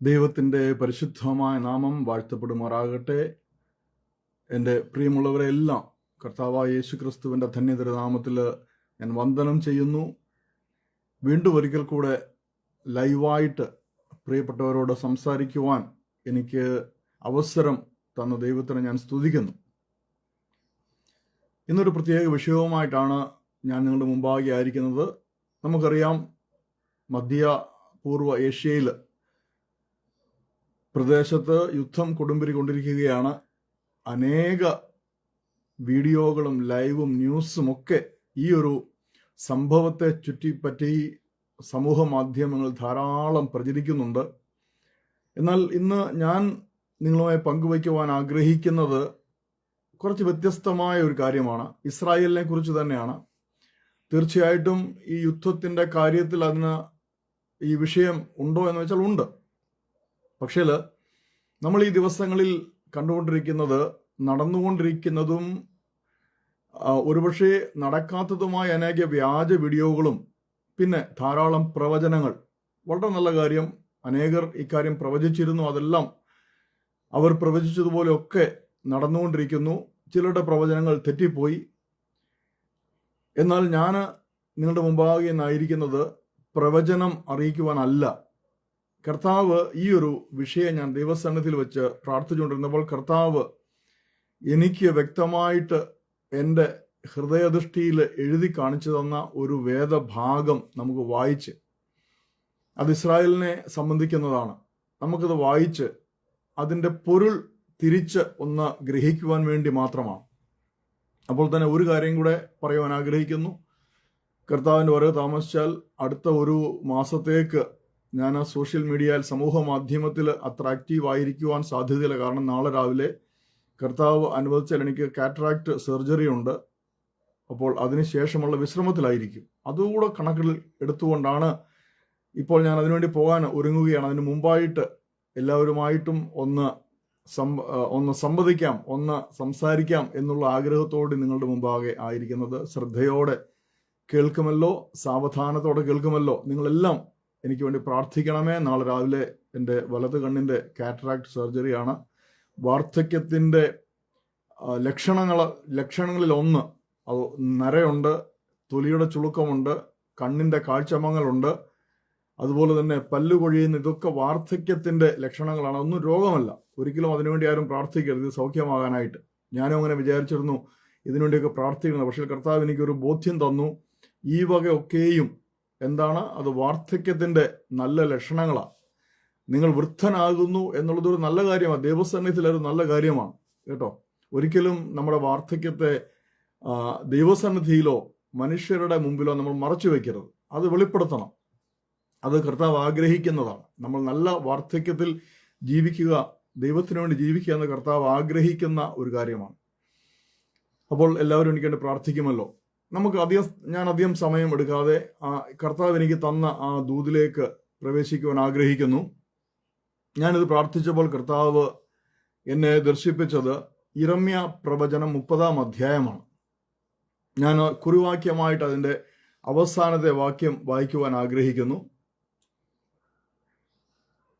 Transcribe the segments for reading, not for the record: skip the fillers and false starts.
ദൈവത്തിൻ്റെ പരിശുദ്ധമായ നാമം വാഴ്ത്തപ്പെടുമാറാകട്ടെ. എൻ്റെ പ്രിയമുള്ളവരെ എല്ലാം കർത്താവായ യേശു ക്രിസ്തുവിൻ്റെ ധന്യതര നാമത്തിൽ ഞാൻ വന്ദനം ചെയ്യുന്നു. വീണ്ടും ഒരിക്കൽ കൂടെ ലൈവായിട്ട് പ്രിയപ്പെട്ടവരോട് സംസാരിക്കുവാൻ എനിക്ക് അവസരം തന്ന ദൈവത്തിനെ ഞാൻ സ്തുതിക്കുന്നു. ഇന്നൊരു പ്രത്യേക വിഷയവുമായിട്ടാണ് ഞാൻ നിങ്ങളുടെ മുമ്പാകെ ആയിരിക്കുന്നത്. നമുക്കറിയാം, മധ്യ പൂർവ്വ ഏഷ്യയിൽ പ്രദേശത്ത് യുദ്ധം കൊടുമ്പിരി കൊണ്ടിരിക്കുകയാണ്. അനേക വീഡിയോകളും ലൈവും ന്യൂസും ഒക്കെ ഈ ഒരു സംഭവത്തെ ചുറ്റിപ്പറ്റി സമൂഹ മാധ്യമങ്ങൾ ധാരാളം പ്രചരിക്കുന്നുണ്ട്. എന്നാൽ ഇന്ന് ഞാൻ നിങ്ങളുമായി പങ്കുവയ്ക്കുവാൻ ആഗ്രഹിക്കുന്നത് കുറച്ച് വ്യത്യസ്തമായ ഒരു കാര്യമാണ്. ഇസ്രായേലിനെ കുറിച്ച് തന്നെയാണ്. തീർച്ചയായിട്ടും ഈ യുദ്ധത്തിൻ്റെ കാര്യത്തിൽ അതിന് ഈ വിഷയം ഉണ്ടോ എന്ന് വെച്ചാൽ ഉണ്ട്. പക്ഷേ നമ്മൾ ഈ ദിവസങ്ങളിൽ കണ്ടുകൊണ്ടിരിക്കുന്നത്, നടന്നുകൊണ്ടിരിക്കുന്നതും ഒരുപക്ഷെ നടക്കാത്തതുമായ അനേക വ്യാജ വീഡിയോകളും പിന്നെ ധാരാളം പ്രവചനങ്ങൾ. വളരെ നല്ല കാര്യം, അനേകർ ഇക്കാര്യം പ്രവചിച്ചിരുന്നു. അതെല്ലാം അവർ പ്രവചിച്ചതുപോലെയൊക്കെ നടന്നുകൊണ്ടിരിക്കുന്നു. ചിലരുടെ പ്രവചനങ്ങൾ തെറ്റിപ്പോയി. എന്നാൽ ഞാൻ നിങ്ങളുടെ മുമ്പാകെ ആയിരിക്കുന്നത് പ്രവചനം അറിയിക്കുവാനല്ല. കർത്താവ് ഈ ഒരു വിഷയം ഞാൻ ദൈവസന്നിധിയിൽ വെച്ച് പ്രാർത്ഥിച്ചുകൊണ്ടിരുന്നപ്പോൾ കർത്താവ് എനിക്ക് വ്യക്തമായിട്ട് എൻ്റെ ഹൃദയദൃഷ്ടിയിൽ എഴുതി കാണിച്ചു തന്ന ഒരു വേദഭാഗം നമുക്ക് വായിച്ച്, അത് ഇസ്രായേലിനെ സംബന്ധിക്കുന്നതാണ്. നമുക്കത് വായിച്ച് അതിൻ്റെ പൊരുൾ തിരിച്ച് ഒന്ന് ഗ്രഹിക്കുവാൻ വേണ്ടി മാത്രമാണ്. അപ്പോൾ തന്നെ ഒരു കാര്യം കൂടെ പറയുവാൻ ആഗ്രഹിക്കുന്നു. കർത്താവിൻ്റെ വരവ് താമസിച്ചാൽ അടുത്ത ഒരു മാസത്തേക്ക് ഞാൻ സോഷ്യൽ മീഡിയയിൽ, സമൂഹ മാധ്യമത്തിൽ അത്ര ആക്റ്റീവ് ആയിരിക്കുവാൻ സാധ്യതയില്ല. കാരണം നാളെ രാവിലെ കർത്താവ് അനുവദിച്ചാൽ എനിക്ക് കാറ്ററാക്ട് സർജറി ഉണ്ട്. അപ്പോൾ അതിനുശേഷമുള്ള വിശ്രമത്തിലായിരിക്കും. അതുകൂടെ കണക്കിൽ എടുത്തുകൊണ്ടാണ് ഇപ്പോൾ ഞാൻ അതിനുവേണ്ടി പോകാൻ ഒരുങ്ങുകയാണ്. അതിന് മുമ്പായിട്ട് എല്ലാവരുമായിട്ടും ഒന്ന് സംവദിക്കാം, ഒന്ന് സംസാരിക്കാം എന്നുള്ള ആഗ്രഹത്തോടെ നിങ്ങളുടെ മുമ്പാകെ ആയിരിക്കുന്നത്. ശ്രദ്ധയോടെ കേൾക്കുമല്ലോ, സാവധാനത്തോടെ കേൾക്കുമല്ലോ. നിങ്ങളെല്ലാം എനിക്ക് വേണ്ടി പ്രാർത്ഥിക്കണമേ. നാളെ രാവിലെ എൻ്റെ വലത് കണ്ണിൻ്റെ കാറ്ററാക്ട് സർജറിയാണ്. വാർദ്ധക്യത്തിൻ്റെ ലക്ഷണങ്ങളിൽ ഒന്ന്, അത് നരയുണ്ട്, തൊലിയുടെ ചുളുക്കമുണ്ട്, കണ്ണിൻ്റെ കാഴ്ചമങ്ങലുണ്ട്, അതുപോലെ തന്നെ പല്ലു കൊഴിയുന്ന, ഇതൊക്കെ വാർദ്ധക്യത്തിൻ്റെ ലക്ഷണങ്ങളാണ്. ഒന്നും രോഗമല്ല. ഒരിക്കലും അതിനുവേണ്ടി ആരും പ്രാർത്ഥിക്കരുത് ഇത് സൗഖ്യമാകാനായിട്ട്. ഞാനും അങ്ങനെ വിചാരിച്ചിരുന്നു, ഇതിനുവേണ്ടിയൊക്കെ പ്രാർത്ഥിക്കുന്നത്. പക്ഷേ കർത്താവ് എനിക്കൊരു ബോധ്യം തന്നു. ഈ വകയൊക്കെയും എന്താണ്, അത് വാർദ്ധക്യത്തിൻ്റെ നല്ല ലക്ഷണങ്ങളാണ്. നിങ്ങൾ വൃദ്ധനാകുന്നു എന്നുള്ളതൊരു നല്ല കാര്യമാണ്. ദൈവസന്നിധിയിൽ ഒരു നല്ല കാര്യമാണ് കേട്ടോ. ഒരിക്കലും നമ്മുടെ വാർദ്ധക്യത്തെ ദൈവസന്നിധിയിലോ മനുഷ്യരുടെ മുമ്പിലോ നമ്മൾ മറച്ചു വയ്ക്കരുത്. അത് വെളിപ്പെടുത്തണം. അത് കർത്താവ് ആഗ്രഹിക്കുന്നതാണ്. നമ്മൾ നല്ല വാർദ്ധക്യത്തിൽ ജീവിക്കുക, ദൈവത്തിന് വേണ്ടി ജീവിക്കുക എന്ന് കർത്താവ് ആഗ്രഹിക്കുന്ന ഒരു കാര്യമാണ്. അപ്പോൾ എല്ലാവരും എനിക്ക് വേണ്ടി പ്രാർത്ഥിക്കുമല്ലോ. ഞാൻ അധികം സമയം എടുക്കാതെ കർത്താവ് എനിക്ക് തന്ന ആ ദൂതിലേക്ക് പ്രവേശിക്കുവാൻ ആഗ്രഹിക്കുന്നു. ഞാനിത് പ്രാർത്ഥിച്ചപ്പോൾ കർത്താവ് എന്നെ ദർശിപ്പിച്ചത് യിരെമ്യ പ്രവചനം 30-ാം അധ്യായമാണ്. ഞാൻ കുറിവാക്യമായിട്ട് അതിൻ്റെ അവസാനത്തെ വാക്യം വായിക്കുവാൻ ആഗ്രഹിക്കുന്നു.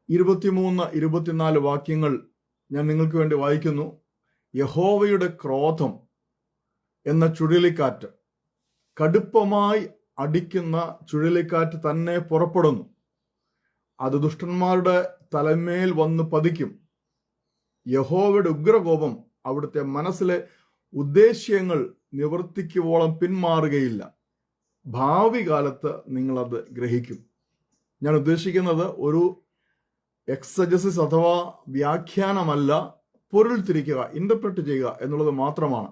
23-24 വാക്യങ്ങൾ ഞാൻ നിങ്ങൾക്ക് വേണ്ടി വായിക്കുന്നു. യഹോവയുടെ ക്രോധം എന്ന ചുഴലിക്കാറ്റ്, കടുപ്പമായി അടിക്കുന്ന ചുഴലിക്കാറ്റ് തന്നെ പുറപ്പെടുന്നു. അത് ദുഷ്ടന്മാരുടെ തലമേൽ വന്ന് പതിക്കും. യഹോവയുടെ ഉഗ്രകോപം അവിടുത്തെ മനസ്സിലെ ഉദ്ദേശ്യങ്ങൾ നിവർത്തിക്കുവോളം പിന്മാറുകയില്ല. ഭാവി കാലത്ത് നിങ്ങളത് ഗ്രഹിക്കും. ഞാൻ ഉദ്ദേശിക്കുന്നത് ഒരു എക്സജസിസ് അഥവാ വ്യാഖ്യാനമല്ല, പൊരുൾ തിരിക്കുക, ഇന്റർപ്രറ്റ് ചെയ്യുക എന്നുള്ളത് മാത്രമാണ്.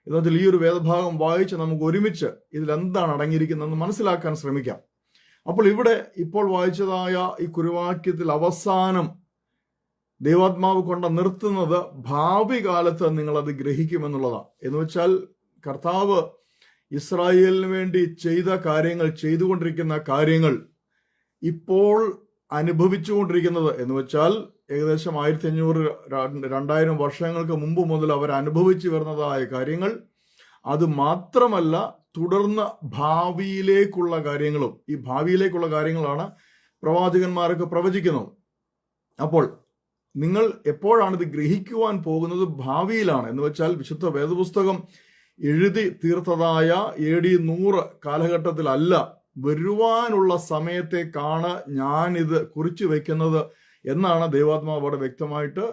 എന്നുവെച്ചാൽ ഈ ഒരു വേദഭാഗം വായിച്ച് നമുക്ക് ഒരുമിച്ച് ഇതിലെന്താണ് അടങ്ങിയിരിക്കുന്നതെന്ന് മനസ്സിലാക്കാൻ ശ്രമിക്കാം. അപ്പോൾ ഇവിടെ ഇപ്പോൾ വായിച്ചതായ ഈ കുറിവാക്യത്തിൽ അവസാനം ദൈവാത്മാവ് കൊണ്ട് നിർത്തുന്നത് ഭാവി കാലത്ത് നിങ്ങളത് ഗ്രഹിക്കുമെന്നുള്ളതാണ്. എന്ന് വെച്ചാൽ കർത്താവ് ഇസ്രായേലിന് വേണ്ടി ചെയ്ത കാര്യങ്ങൾ, ചെയ്തുകൊണ്ടിരിക്കുന്ന കാര്യങ്ങൾ, ഇപ്പോൾ അനുഭവിച്ചുകൊണ്ടിരിക്കുന്നത് എന്ന് വെച്ചാൽ ഏകദേശം 1500-2000 വർഷങ്ങൾക്ക് മുമ്പ് മുതൽ അവർ അനുഭവിച്ചു വരുന്നതായ കാര്യങ്ങൾ, അത് മാത്രമല്ല തുടർന്ന് ഭാവിയിലേക്കുള്ള കാര്യങ്ങളും. ഈ ഭാവിയിലേക്കുള്ള കാര്യങ്ങളാണ് പ്രവാചകന്മാരൊക്കെ പ്രവചിക്കുന്നത്. അപ്പോൾ നിങ്ങൾ എപ്പോഴാണ് ഇത് ഗ്രഹിക്കുവാൻ പോകുന്നത്? ഭാവിയിലാണ്. എന്ന് വെച്ചാൽ വിശുദ്ധ വേദപുസ്തകം എഴുതി തീർത്തതായ AD 100 കാലഘട്ടത്തിലല്ല, വരുവാനുള്ള സമയത്തേക്കാണ് ഞാനിത് കുറിച്ചു വയ്ക്കുന്നത് എന്നാണ് ദൈവാത്മാവ് അവിടെ വ്യക്തമായിട്ട്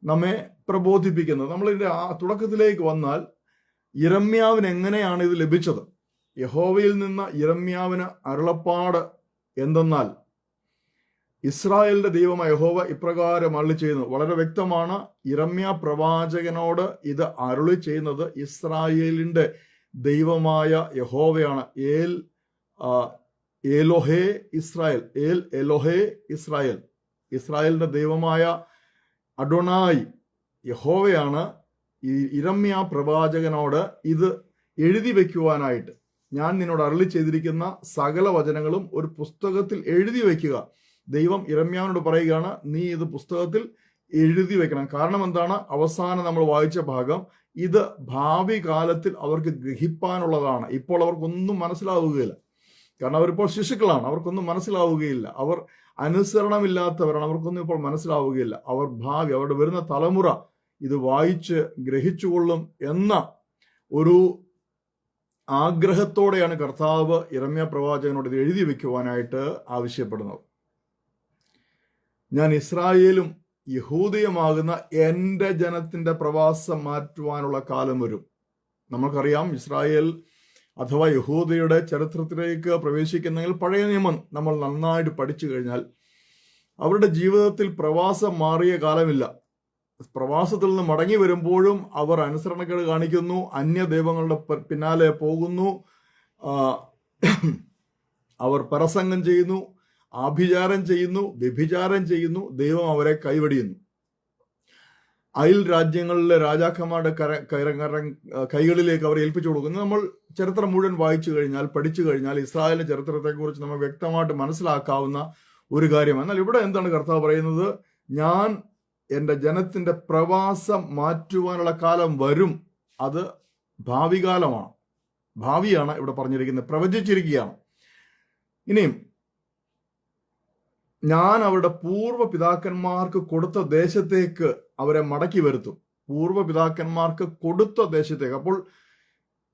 നമ്മെ പ്രബോധിപ്പിക്കുന്നത്. നമ്മളിതിന്റെ തുടക്കത്തിലേക്ക് വന്നാൽ, യിരെമ്യാവിന് എങ്ങനെയാണ് ഇത് ലഭിച്ചത്? യഹോവയിൽ നിന്ന് യിരെമ്യാവിന് അരുളപ്പാട് എന്തെന്നാൽ, ഇസ്രായേലിന്റെ ദൈവമായ യഹോവ ഇപ്രകാരം അരുളി ചെയ്യുന്നു. വളരെ വ്യക്തമാണ്. യിരെമ്യാ പ്രവാചകനോട് ഇത് അരുളി ചെയ്യുന്നത് ഇസ്രായേലിന്റെ ദൈവമായ യഹോവയാണ്. എലോഹേ ഇസ്രായേൽ, എലോഹേ ഇസ്രായേൽ, ഇസ്രായേലിന്റെ ദൈവമായ അഡോണായി യഹോവയാണ് ഈ യിരെമ്യാ പ്രവാചകനോട് ഇത് എഴുതി വയ്ക്കുവാനായിട്ട്, ഞാൻ നിന്നോട് അരുളി ചെയ്തിരിക്കുന്ന സകല വചനങ്ങളും ഒരു പുസ്തകത്തിൽ എഴുതി വയ്ക്കുക. ദൈവം യിരെമ്യാവിനോട് പറയുകയാണ്, നീ ഇത് പുസ്തകത്തിൽ എഴുതി വെക്കണം. കാരണം എന്താണ്? അവസാനം നമ്മൾ വായിച്ച ഭാഗം, ഇത് ഭാവി കാലത്തിൽ അവർക്ക് ഗ്രഹിപ്പാനുള്ളതാണ്. ഇപ്പോൾ അവർക്കൊന്നും മനസ്സിലാവുകയില്ല. കാരണം അവരിപ്പോൾ ശിശുക്കളാണ്, അവർക്കൊന്നും മനസ്സിലാവുകയില്ല. അവർ അനുസരണമില്ലാത്തവരാണ്, അവർക്കൊന്നും ഇപ്പോൾ മനസ്സിലാവുകയില്ല. അവർ ഭാവി, അവരുടെ വരുന്ന തലമുറ ഇത് വായിച്ച് ഗ്രഹിച്ചുകൊള്ളും എന്ന ഒരു ആഗ്രഹത്തോടെയാണ് കർത്താവ് യിരെമ്യാ പ്രവാചകനോട് ഇത് എഴുതി വെക്കുവാനായിട്ട് ആവശ്യപ്പെടുന്നത്. ഞാൻ ഇസ്രായേലും യഹൂദയുമാകുന്ന എൻ്റെ ജനത്തിന്റെ പ്രവാസം മാറ്റുവാനുള്ള കാലം വരും. നമുക്കറിയാം, ഇസ്രായേൽ അഥവാ യഹൂദയുടെ ചരിത്രത്തിലേക്ക് പ്രവേശിക്കുന്നെങ്കിൽ പഴയ നിയമം നമ്മൾ നന്നായിട്ട് പഠിച്ചു കഴിഞ്ഞാൽ അവരുടെ ജീവിതത്തിൽ പ്രവാസം മാറിയ കാലമില്ല. പ്രവാസത്തിൽ നിന്ന് മടങ്ങി വരുമ്പോഴും അവർ അനുസരണക്കേട് കാണിക്കുന്നു, അന്യദൈവങ്ങളുടെ പിന്നാലെ പോകുന്നു, അവർ പരസംഗം ചെയ്യുന്നു, ആഭിചാരം ചെയ്യുന്നു, വ്യഭിചാരം ചെയ്യുന്നു. ദൈവം അവരെ കൈവടിയുന്നു. അയൽ രാജ്യങ്ങളിലെ രാജാക്കന്മാരുടെ കൈകളിലേക്ക് അവർ ഏൽപ്പിച്ചു കൊടുക്കുന്നു. നമ്മൾ ചരിത്രം മുഴുവൻ വായിച്ചു കഴിഞ്ഞാൽ, പഠിച്ചു കഴിഞ്ഞാൽ ഇസ്രായേലിന്റെ ചരിത്രത്തെക്കുറിച്ച് നമ്മൾ വ്യക്തമായിട്ട് മനസ്സിലാക്കാവുന്ന ഒരു കാര്യമാണ്. എന്നാൽ ഇവിടെ എന്താണ് കർത്താവ് പറയുന്നത്? ഞാൻ എൻ്റെ ജനത്തിന്റെ പ്രവാസം മാറ്റുവാനുള്ള കാലം വരും. അത് ഭാവി കാലമാണ്, ഭാവിയാണ് ഇവിടെ പറഞ്ഞിരിക്കുന്നത്, പ്രവചിച്ചിരിക്കുകയാണ്. ഇനിയും ഞാൻ അവരുടെ പൂർവ്വ പിതാക്കന്മാർക്ക് കൊടുത്ത ദേശത്തേക്ക് അവരെ മടക്കി വരുത്തും. പൂർവ്വ പിതാക്കന്മാർക്ക് കൊടുത്ത ദേശത്തേക്ക്. അപ്പോൾ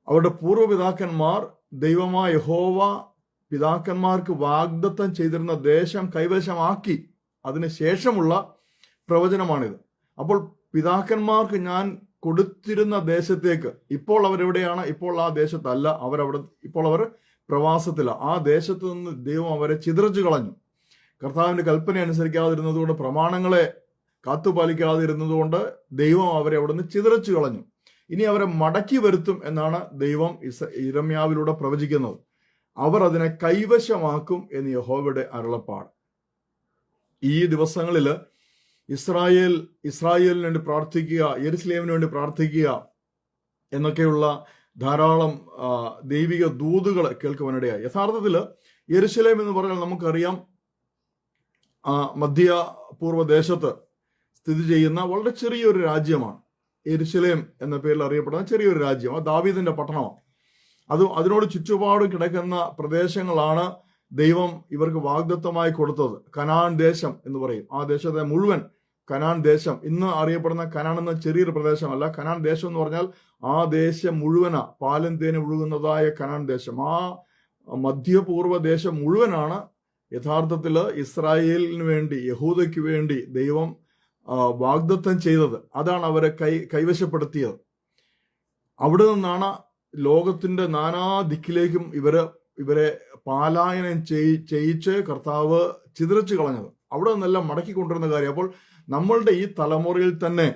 അവരുടെ പൂർവ്വ പിതാക്കന്മാർ ദൈവമായ യഹോവ പിതാക്കന്മാർക്ക് വാഗ്ദത്തം ചെയ്തിരുന്ന ദേശം കൈവശമാക്കി. അതിനുശേഷമുള്ള പ്രവചനമാണിത്. അപ്പോൾ പിതാക്കന്മാർക്ക് ഞാൻ കൊടുത്തിരുന്ന ദേശത്തേക്ക് ഇപ്പോൾ അവരെവിടെയാണ്? ഇപ്പോൾ ആ ദേശത്തല്ല, ഇപ്പോൾ അവർ പ്രവാസത്തിലാണ്. ആ ദേശത്ത് നിന്ന് ദൈവം അവരെ ചിതറിച്ചു കളഞ്ഞു. കർത്താവിന്റെ കൽപ്പന അനുസരിക്കാതിരുന്നതുകൊണ്ട്, പ്രമാണങ്ങളെ കാത്തുപാലിക്കാതിരുന്നതുകൊണ്ട് ദൈവം അവരെ അവിടെ നിന്ന് ചിതറിച്ചു കളഞ്ഞു. ഇനി അവരെ മടക്കി വരുത്തും എന്നാണ് ദൈവം യിരെമ്യാവിലൂടെ പ്രവചിക്കുന്നത്. അവർ അതിനെ കൈവശമാക്കും എന്ന് യഹോവയുടെ അരുളപ്പാട്. ഈ ദിവസങ്ങളിൽ ഇസ്രായേലിന് വേണ്ടി പ്രാർത്ഥിക്കുക, യെരുശലേമിന് വേണ്ടി പ്രാർത്ഥിക്കുക എന്നൊക്കെയുള്ള ധാരാളം ദൈവിക ദൂതുകൾ കേൾക്കുവാനിടയായി. യഥാർത്ഥത്തിൽ യെരുശലേം എന്ന് പറഞ്ഞാൽ നമുക്കറിയാം, മധ്യ പൂർവ്വ ദേശത്ത് സ്ഥിതി ചെയ്യുന്ന വളരെ ചെറിയൊരു രാജ്യമാണ്. യെരുശലേം എന്ന പേരിൽ അറിയപ്പെടുന്ന ചെറിയൊരു രാജ്യം. അത് ദാവീദിന്റെ പട്ടണമാണ്. അതിനോട് ചുറ്റുപാട് കിടക്കുന്ന പ്രദേശങ്ങളാണ് ദൈവം ഇവർക്ക് വാഗ്ദത്തമായി കൊടുത്തത്. കനാൻ ദേശം എന്ന് പറയും. ആ ദേശത്തെ മുഴുവൻ കനാൻ ദേശം, ഇന്ന് അറിയപ്പെടുന്ന കനാൻ എന്ന ചെറിയൊരു പ്രദേശമല്ല. കനാൻ ദേശം എന്ന് പറഞ്ഞാൽ ആ ദേശം മുഴുവനാ, പാലും തേനും ഒഴുകുന്നതായ കനാൻ ദേശം. ആ മധ്യപൂർവ്വ ദേശം മുഴുവനാണ് യഥാർത്ഥത്തിൽ ഇസ്രായേലിന് വേണ്ടി, യഹൂദയ്ക്ക് വേണ്ടി ദൈവം വാഗ്ദത്തം ചെയ്തത്. അതാണ് അവരെ കൈവശപ്പെടുത്തിയത്. അവിടെ നിന്നാണ് ലോകത്തിന്റെ നാനാ ദിക്കിലേക്കും ഇവരെ പാലായനം ചെയ്യിച്ച് കർത്താവ് ചിതറിച്ചു കളഞ്ഞത്. അവിടെ നിന്നെല്ലാം മടക്കി കൊണ്ടുവരുന്ന കാര്യം. അപ്പോൾ നമ്മളുടെ ഈ തലമുറയിൽ തന്നെ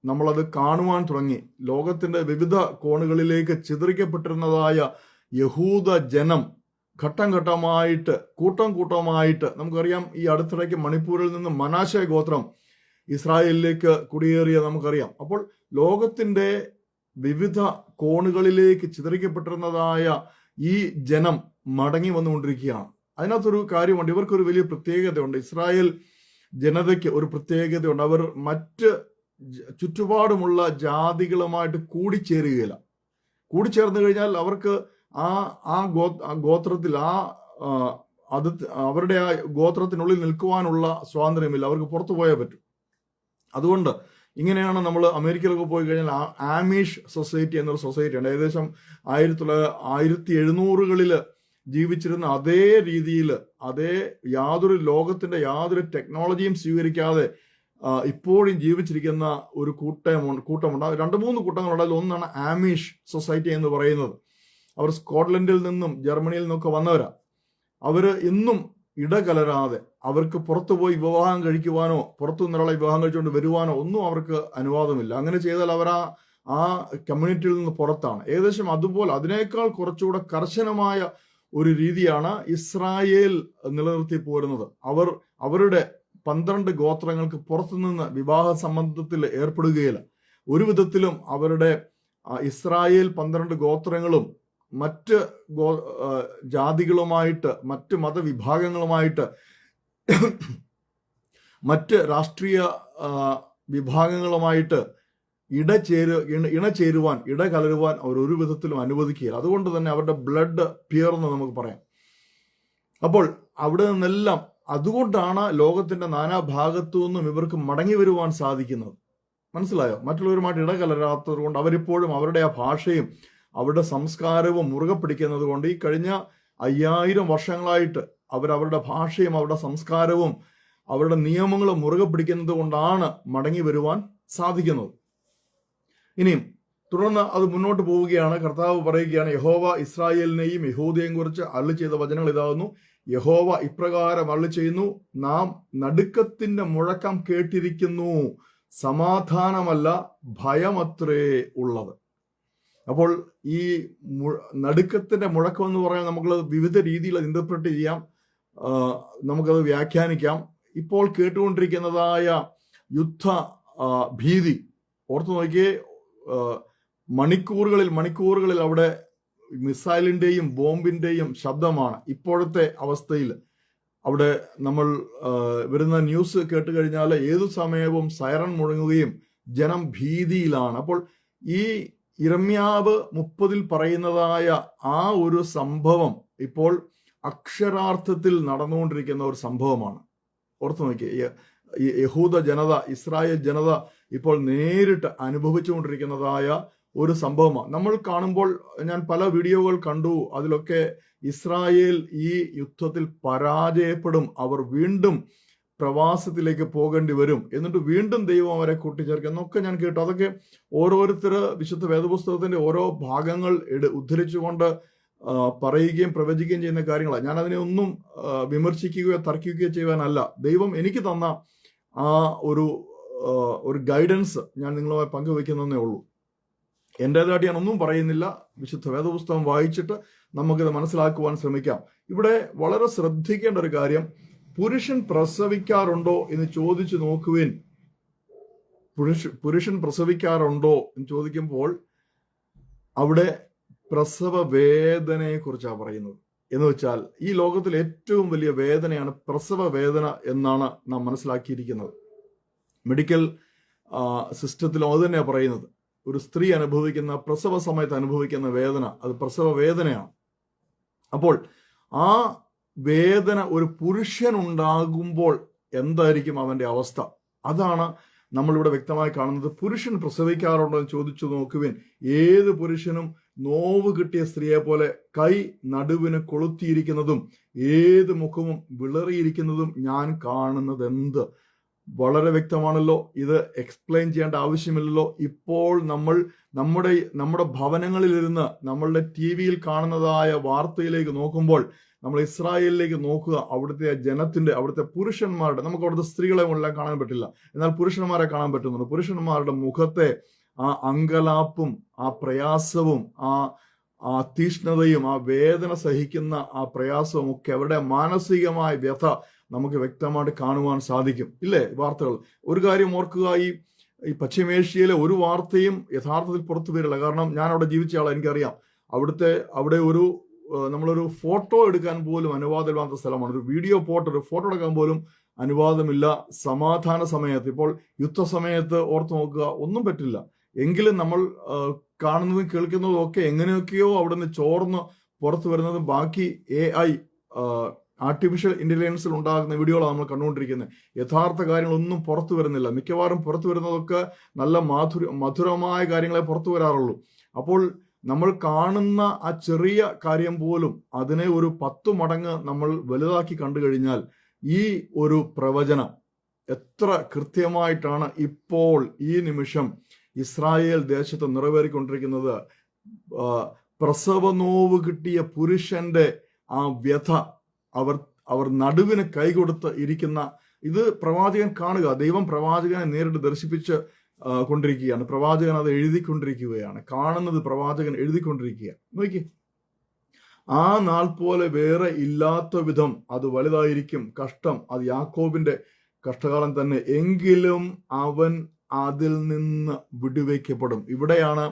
നമ്മളത് കാണുവാൻ തുടങ്ങി. ലോകത്തിന്റെ വിവിധ കോണുകളിലേക്ക് ചിതറിക്കപ്പെട്ടിരുന്നതായ യഹൂദ ജനം ഘട്ടം ഘട്ടമായിട്ട്, കൂട്ടം കൂട്ടമായിട്ട്, നമുക്കറിയാം ഈ അടുത്തിടയ്ക്ക് മണിപ്പൂരിൽ നിന്ന് മനാശെ ഗോത്രം ഇസ്രായേലിലേക്ക് കുടിയേറിയ നമുക്കറിയാം. അപ്പോൾ ലോകത്തിന്റെ വിവിധ കോണുകളിലേക്ക് ചിതറിക്കപ്പെട്ടിരുന്നതായ ഈ ജനം മടങ്ങി വന്നുകൊണ്ടിരിക്കുകയാണ്. അതിനകത്തൊരു കാര്യമുണ്ട്, ഇവർക്കൊരു വലിയ പ്രത്യേകതയുണ്ട്. ഇസ്രായേൽ ജനതയ്ക്ക് ഒരു പ്രത്യേകതയുണ്ട്. അവർ മറ്റ് ചുറ്റുപാടുമുള്ള ജാതികളുമായിട്ട് കൂടിച്ചേരുകയില്ല. കൂടിച്ചേർന്ന് കഴിഞ്ഞാൽ അവർക്ക് ആ ഗോത്രത്തിൽ, അത് അവരുടെ ആ ഗോത്രത്തിനുള്ളിൽ നിൽക്കുവാനുള്ള സ്വാതന്ത്ര്യമില്ല, അവർക്ക് പുറത്തു പോയേ പറ്റും. അതുകൊണ്ട് ഇങ്ങനെയാണ് നമ്മൾ അമേരിക്കയിലൊക്കെ പോയി കഴിഞ്ഞാൽ ആമീഷ് സൊസൈറ്റി എന്നൊരു സൊസൈറ്റി ഉണ്ട്. ഏകദേശം 1700-കളിൽ ജീവിച്ചിരുന്ന അതേ രീതിയിൽ, അതേ ലോകത്തിന്റെ യാതൊരു ടെക്നോളജിയും സ്വീകരിക്കാതെ ഇപ്പോഴും ജീവിച്ചിരിക്കുന്ന ഒരു കൂട്ടമുണ്ട്. 2-3 കൂട്ടങ്ങളുണ്ട്. അതിൽ ഒന്നാണ് ആമീഷ് സൊസൈറ്റി എന്ന് പറയുന്നത്. അവർ സ്കോട്ട്ലൻഡിൽ നിന്നും ജർമ്മനിയിൽ നിന്നൊക്കെ വന്നവരാ. അവര് ഇന്നും ഇടകലരാതെ അവർക്ക് പുറത്തുപോയി വിവാഹം കഴിക്കുവാനോ പുറത്തു നിന്നൊരാളെ വിവാഹം കഴിച്ചുകൊണ്ട് വരുവാനോ ഒന്നും അവർക്ക് അനുവാദമില്ല. അങ്ങനെ ചെയ്താൽ അവർ ആ കമ്മ്യൂണിറ്റിയിൽ നിന്ന് പുറത്താണ്. ഏകദേശം അതുപോലെ അതിനേക്കാൾ കുറച്ചുകൂടെ കർശനമായ ഒരു രീതിയാണ് ഇസ്രായേൽ നിലനിർത്തി പോരുന്നത്. അവരുടെ 12 ഗോത്രങ്ങൾക്ക് പുറത്തുനിന്ന് വിവാഹ സംബന്ധത്തിൽ ഏർപ്പെടുകയില്ല. ഒരു വിധത്തിലും അവരുടെ ഇസ്രായേൽ 12 ഗോത്രങ്ങളും മറ്റ് ജാതികളുമായിട്ട്, മറ്റ് മതവിഭാഗങ്ങളുമായിട്ട്, മറ്റ് രാഷ്ട്രീയ വിഭാഗങ്ങളുമായിട്ട് ഇടകലരുവാൻ അവർ ഒരു വിധത്തിലും അനുവദിക്കുകയില്ല. അതുകൊണ്ട് തന്നെ അവരുടെ ബ്ലഡ് പ്യുവർ നമുക്ക് പറയാം. അപ്പോൾ അവിടെ നിന്നെല്ലാം അതുകൊണ്ടാണ് ലോകത്തിന്റെ നാനാഭാഗത്തു നിന്നും ഇവർക്ക് മടങ്ങി വരുവാൻ സാധിക്കുന്നത്. മനസ്സിലായോ? മറ്റുള്ളവരുമായിട്ട് ഇടകലരാത്തത് കൊണ്ട് അവരിപ്പോഴും അവരുടെ ആ ഭാഷയും അവരുടെ സംസ്കാരവും മുറുകെ പിടിക്കുന്നത് കൊണ്ട് ഈ കഴിഞ്ഞ 5000 വർഷങ്ങളായിട്ട് അവരവരുടെ ഭാഷയും അവരുടെ സംസ്കാരവും അവരുടെ നിയമങ്ങളും മുറുകെ പിടിക്കുന്നത് കൊണ്ടാണ് മടങ്ങി വരുവാൻ സാധിക്കുന്നത്. ഇനിയും തുടർന്ന് അത് മുന്നോട്ട് പോവുകയാണ്. കർത്താവ് പറയുകയാണ്, യഹോവ ഇസ്രായേലിനെയും യഹൂദയെയും കുറിച്ച് അരുളി ചെയ്ത വചനങ്ങൾ ഇതാകുന്നു. യഹോവ ഇപ്രകാരം അരുളി ചെയ്യുന്നു, നാം നടുക്കത്തിന്റെ മുഴക്കം കേട്ടിരിക്കുന്നു, സമാധാനമല്ല ഭയമത്രേ ഉള്ളത്. അപ്പോൾ ഈ നടുക്കത്തിന്റെ മുഴക്കം എന്ന് പറയാൻ നമുക്കത് വിവിധ രീതിയിൽ അത് ഇന്റർപ്രറ്റ് ചെയ്യാം, നമുക്കത് വ്യാഖ്യാനിക്കാം. ഇപ്പോൾ കേട്ടുകൊണ്ടിരിക്കുന്നതായ യുദ്ധ ഭീതി ഓർത്തു നോക്കിയേ. മണിക്കൂറുകളിൽ അവിടെ മിസൈലിന്റെയും ബോംബിന്റെയും ശബ്ദമാണ് ഇപ്പോഴത്തെ അവസ്ഥയിൽ. അവിടെ നമ്മൾ വരുന്ന ന്യൂസ് കേട്ട് കഴിഞ്ഞാൽ ഏതു സമയവും സൈറൺ മുഴങ്ങുകയും ജനം ഭീതിയിലാണ്. അപ്പോൾ ഈ യിരെമ്യാവ് 30 പറയുന്നതായ ആ ഒരു സംഭവം ഇപ്പോൾ അക്ഷരാർത്ഥത്തിൽ നടന്നുകൊണ്ടിരിക്കുന്ന ഒരു സംഭവമാണ്. ഓർത്തു നോക്കിയേ, യഹൂദ ജനത, ഇസ്രായേൽ ജനത ഇപ്പോൾ നേരിട്ട് അനുഭവിച്ചുകൊണ്ടിരിക്കുന്നതായ ഒരു സംഭവമാണ്. നമ്മൾ കാണുമ്പോൾ ഞാൻ പല വീഡിയോകൾ കണ്ടു, അതിലൊക്കെ ഇസ്രായേൽ ഈ യുദ്ധത്തിൽ പരാജയപ്പെടും, അവർ വീണ്ടും പ്രവാസത്തിലേക്ക് പോകേണ്ടി വരും, എന്നിട്ട് വീണ്ടും ദൈവം അവരെ കൂട്ടിച്ചേർക്കും എന്നൊക്കെ ഞാൻ കേട്ടു. അതൊക്കെ ഓരോരുത്തർ വിശുദ്ധ വേദപുസ്തകത്തിന്റെ ഓരോ ഭാഗങ്ങൾ ഉദ്ധരിച്ചുകൊണ്ട് പറയുകയും പ്രവചിക്കുകയും ചെയ്യുന്ന കാര്യങ്ങളാണ്. ഞാൻ അതിനെ ഒന്നും വിമർശിക്കുകയോ തർക്കിക്കുകയോ ചെയ്യുവാനല്ല. ദൈവം എനിക്ക് തന്ന ആ ഒരു ഗൈഡൻസ് ഞാൻ നിങ്ങളുമായി പങ്കുവെക്കുന്നതേ ഉള്ളൂ. എൻ്റേതായിട്ട് ഞാൻ ഒന്നും പറയുന്നില്ല. വിശുദ്ധ വേദപുസ്തകം വായിച്ചിട്ട് നമുക്കിത് മനസ്സിലാക്കുവാൻ ശ്രമിക്കാം. ഇവിടെ വളരെ ശ്രദ്ധിക്കേണ്ട ഒരു കാര്യം, പുരുഷൻ പ്രസവിക്കാറുണ്ടോ എന്ന് ചോദിച്ചു നോക്കുവിൻ. പുരുഷൻ പ്രസവിക്കാറുണ്ടോ എന്ന് ചോദിക്കുമ്പോൾ അവിടെ പ്രസവ വേദനയെ കുറിച്ചാണ് പറയുന്നത്. എന്ന് വെച്ചാൽ ഈ ലോകത്തിൽ ഏറ്റവും വലിയ വേദനയാണ് പ്രസവ വേദന എന്നാണ് നാം മനസ്സിലാക്കിയിരിക്കുന്നത്. മെഡിക്കൽ സിസ്റ്റത്തിലും അത് തന്നെയാണ് പറയുന്നത്. ഒരു സ്ത്രീ അനുഭവിക്കുന്ന പ്രസവ സമയത്ത് അനുഭവിക്കുന്ന വേദന, അത് പ്രസവ വേദനയാണ്. അപ്പോൾ ആ വേദന ഒരു പുരുഷനുണ്ടാകുമ്പോൾ എന്തായിരിക്കും അവന്റെ അവസ്ഥ? അതാണ് നമ്മളിവിടെ വ്യക്തമായി കാണുന്നത്. പുരുഷൻ പ്രസവിക്കാറുണ്ടോ എന്ന് ചോദിച്ചു നോക്കുവിൻ. ഏത് പുരുഷനും നോവ് കിട്ടിയ സ്ത്രീയെ പോലെ കൈ നടുവിന് കൊളുത്തിയിരിക്കുന്നതും ഏത് മുഖവും വിളറിയിരിക്കുന്നതും ഞാൻ കാണുന്നത് എന്ത്? വളരെ വ്യക്തമാണല്ലോ. ഇത് എക്സ്പ്ലെയിൻ ചെയ്യേണ്ട ആവശ്യമില്ലല്ലോ. ഇപ്പോൾ നമ്മുടെ ഭവനങ്ങളിലിരുന്ന് നമ്മളുടെ TV-യിൽ കാണുന്നതായ വാർത്തയിലേക്ക് നോക്കുമ്പോൾ നമ്മൾ ഇസ്രായേലിലേക്ക് നോക്കുക. അവിടുത്തെ ജനത്തിന്റെ, അവിടുത്തെ പുരുഷന്മാരുടെ, നമുക്ക് അവിടുത്തെ സ്ത്രീകളെ എല്ലാം കാണാൻ പറ്റില്ല, എന്നാൽ പുരുഷന്മാരെ കാണാൻ പറ്റുന്നുണ്ട്. പുരുഷന്മാരുടെ മുഖത്തെ ആ അങ്കലാപ്പും ആ പ്രയാസവും ആ തീഷ്ണതയും ആ വേദന സഹിക്കുന്ന ആ പ്രയാസവും ഒക്കെ, അവരുടെ മാനസികമായ വ്യഥ നമുക്ക് വ്യക്തമായിട്ട് കാണുവാൻ സാധിക്കും, ഇല്ലേ? വാർത്തകൾ. ഒരു കാര്യം ഓർക്കുക, ഈ പശ്ചിമേഷ്യയിലെ ഒരു വാർത്തയും യഥാർത്ഥത്തിൽ പുറത്തു വരില്ല. കാരണം ഞാൻ അവിടെ ജീവിച്ച ആളാണ്, എനിക്കറിയാം. അവിടെ നമ്മളൊരു ഫോട്ടോ എടുക്കാൻ പോലും അനുവാദമില്ലാത്ത സ്ഥലമാണ്. ഒരു വീഡിയോ ഒരു ഫോട്ടോ എടുക്കാൻ പോലും അനുവാദമില്ല സമാധാന സമയത്ത്. ഇപ്പോൾ യുദ്ധസമയത്ത് ഓർത്തു നോക്കുക, ഒന്നും പറ്റില്ല. എങ്കിലും നമ്മൾ കാണുന്നതും കേൾക്കുന്നതും ഒക്കെ എങ്ങനെയൊക്കെയോ അവിടെ നിന്ന് ചോർന്ന് പുറത്തു വരുന്നതും ബാക്കി AI ആർട്ടിഫിഷ്യൽ ഇന്റലിജൻസിൽ ഉണ്ടാകുന്ന വീഡിയോകളാണ് നമ്മൾ കണ്ടുകൊണ്ടിരിക്കുന്നത്. യഥാർത്ഥ കാര്യങ്ങളൊന്നും പുറത്തു വരുന്നില്ല. മിക്കവാറും പുറത്തു വരുന്നതൊക്കെ നല്ല മധുരമായ കാര്യങ്ങളെ പുറത്തു വരാറുള്ളൂ. അപ്പോൾ നമ്മൾ കാണുന്ന ആ ചെറിയ കാര്യം പോലും അതിനെ ഒരു 10 മടങ്ങ് നമ്മൾ വലുതാക്കി കണ്ടു കഴിഞ്ഞാൽ ഈ ഒരു പ്രവചനം എത്ര കൃത്യമായിട്ടാണ് ഇപ്പോൾ ഈ നിമിഷം ഇസ്രായേൽ ദേശത്ത് നിറവേറിക്കൊണ്ടിരിക്കുന്നത്. പ്രസവനോവ് കിട്ടിയ പുരുഷന്റെ ആ വ്യഥ അവർ നടുവിന് കൈകൊടുത്ത് ഇരിക്കുന്ന ഇത് പ്രവാചകൻ കാണുക. ദൈവം പ്രവാചകനെ നേരിട്ട് ദർശിപ്പിച്ച് കൊണ്ടിരിക്കുകയാണ്. പ്രവാചകൻ അത് എഴുതിക്കൊണ്ടിരിക്കുകയാണ്. കാണുന്നത് പ്രവാചകൻ എഴുതിക്കൊണ്ടിരിക്കുക. നോക്കി, ആ നാൾ പോലെ വേറെ ഇല്ലാത്ത വിധം അത് വലുതായിരിക്കും കഷ്ടം. അത് യാക്കോബിന്റെ കഷ്ടകാലം തന്നെ. എങ്കിലും അവൻ അതിൽ നിന്ന് വിടുവയ്ക്കപ്പെടും. ഇവിടെയാണ്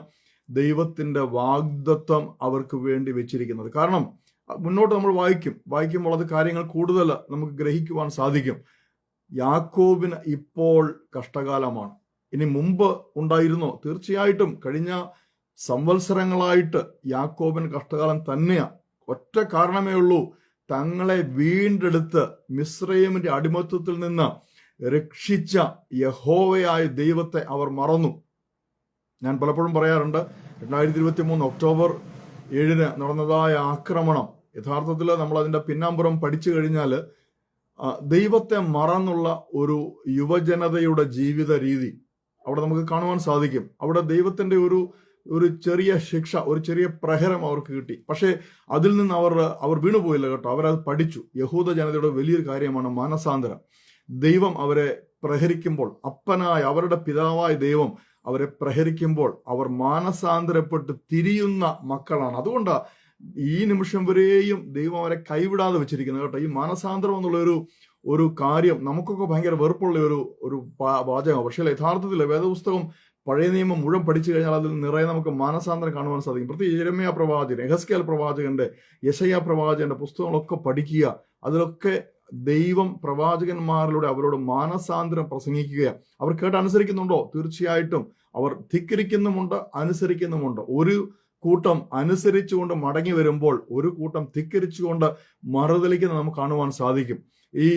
ദൈവത്തിന്റെ വാഗ്ദത്തം അവർക്ക് വേണ്ടി വെച്ചിരിക്കുന്നത്. കാരണം മുന്നോട്ട് നമ്മൾ വായിക്കുമ്പോൾ അത് കാര്യങ്ങൾ കൂടുതൽ നമുക്ക് ഗ്രഹിക്കുവാൻ സാധിക്കും. യാക്കോബിന് ഇപ്പോൾ കഷ്ടകാലമാണ്. ഇനി മുമ്പ് ഉണ്ടായിരുന്നോ? തീർച്ചയായിട്ടും കഴിഞ്ഞ സംവത്സരങ്ങളായിട്ട് യാക്കോബിന് കഷ്ടകാലം തന്നെയാണ്. ഒറ്റ കാരണമേ ഉള്ളൂ, തങ്ങളെ വീണ്ടെടുത്ത് മിസ്രയീമിന്റെ അടിമത്വത്തിൽ നിന്ന് രക്ഷിച്ച യഹോവയായ ദൈവത്തെ അവർ മറന്നു. ഞാൻ പലപ്പോഴും പറയാറുണ്ട്, 2023 ഒക്ടോബർ 7 നടന്നതായ ആക്രമണം യഥാർത്ഥത്തിൽ നമ്മൾ അതിന്റെ പിന്നാമ്പുറം പഠിച്ചു കഴിഞ്ഞാൽ ദൈവത്തെ മറന്നുള്ള ഒരു യുവജനതയുടെ ജീവിത രീതി അവിടെ നമുക്ക് കാണുവാൻ സാധിക്കും. അവിടെ ദൈവത്തിന്റെ ഒരു ചെറിയ ശിക്ഷ, ഒരു ചെറിയ പ്രഹരം അവർക്ക് കിട്ടി. പക്ഷേ അതിൽ നിന്ന് അവർ വീണുപോയില്ല കേട്ടോ. അവരത് പഠിച്ചു. യഹൂദ ജനതയുടെ വലിയൊരു കാര്യമാണ് മാനസാന്തരം. ദൈവം അവരെ പ്രഹരിക്കുമ്പോൾ, അപ്പനായ അവരുടെ പിതാവായ ദൈവം അവരെ പ്രഹരിക്കുമ്പോൾ അവർ മാനസാന്തരപ്പെട്ട് തിരിയുന്ന മക്കളാണ്. അതുകൊണ്ടാണ് ഈ നിമിഷം വരെയും ദൈവം അവരെ കൈവിടാതെ വെച്ചിരിക്കുന്നത് കേട്ടോ. ഈ മാനസാന്തരം എന്നുള്ള ഒരു കാര്യം നമുക്കൊക്കെ ഭയങ്കര വെറുപ്പുള്ള ഒരു വാചകമാണ്. പക്ഷേ യഥാർത്ഥത്തിൽ വേദപുസ്തകം പഴയ നിയമം മുഴുവൻ പഠിച്ചു കഴിഞ്ഞാൽ അതിൽ നിറയെ നമുക്ക് മാനസാന്തരം കാണുവാൻ സാധിക്കും. പ്രത്യേകിച്ച് യെരമ്യാ പ്രവാചകൻ, യെഹെസ്കേൽ പ്രവാചകന്റെ, യെശയ്യാ പ്രവാചകന്റെ പുസ്തകങ്ങളൊക്കെ പഠിക്കുക. അതിലൊക്കെ ദൈവം പ്രവാചകന്മാരിലൂടെ അവരോട് മാനസാന്തരം പ്രസംഗിക്കുകയാണ്. അവർ കേട്ട് അനുസരിക്കുന്നുണ്ടോ? തീർച്ചയായിട്ടും അവർ ധിക്കരിക്കുന്നുമുണ്ട്, അനുസരിക്കുന്നുമുണ്ട്. ഒരു കൂട്ടം അനുസരിച്ചുകൊണ്ട് മടങ്ങി വരുമ്പോൾ ഒരു കൂട്ടം ധിക്കരിച്ചുകൊണ്ട് മറുതലിക്കുന്നത് നമുക്ക് കാണുവാൻ സാധിക്കും. ഈ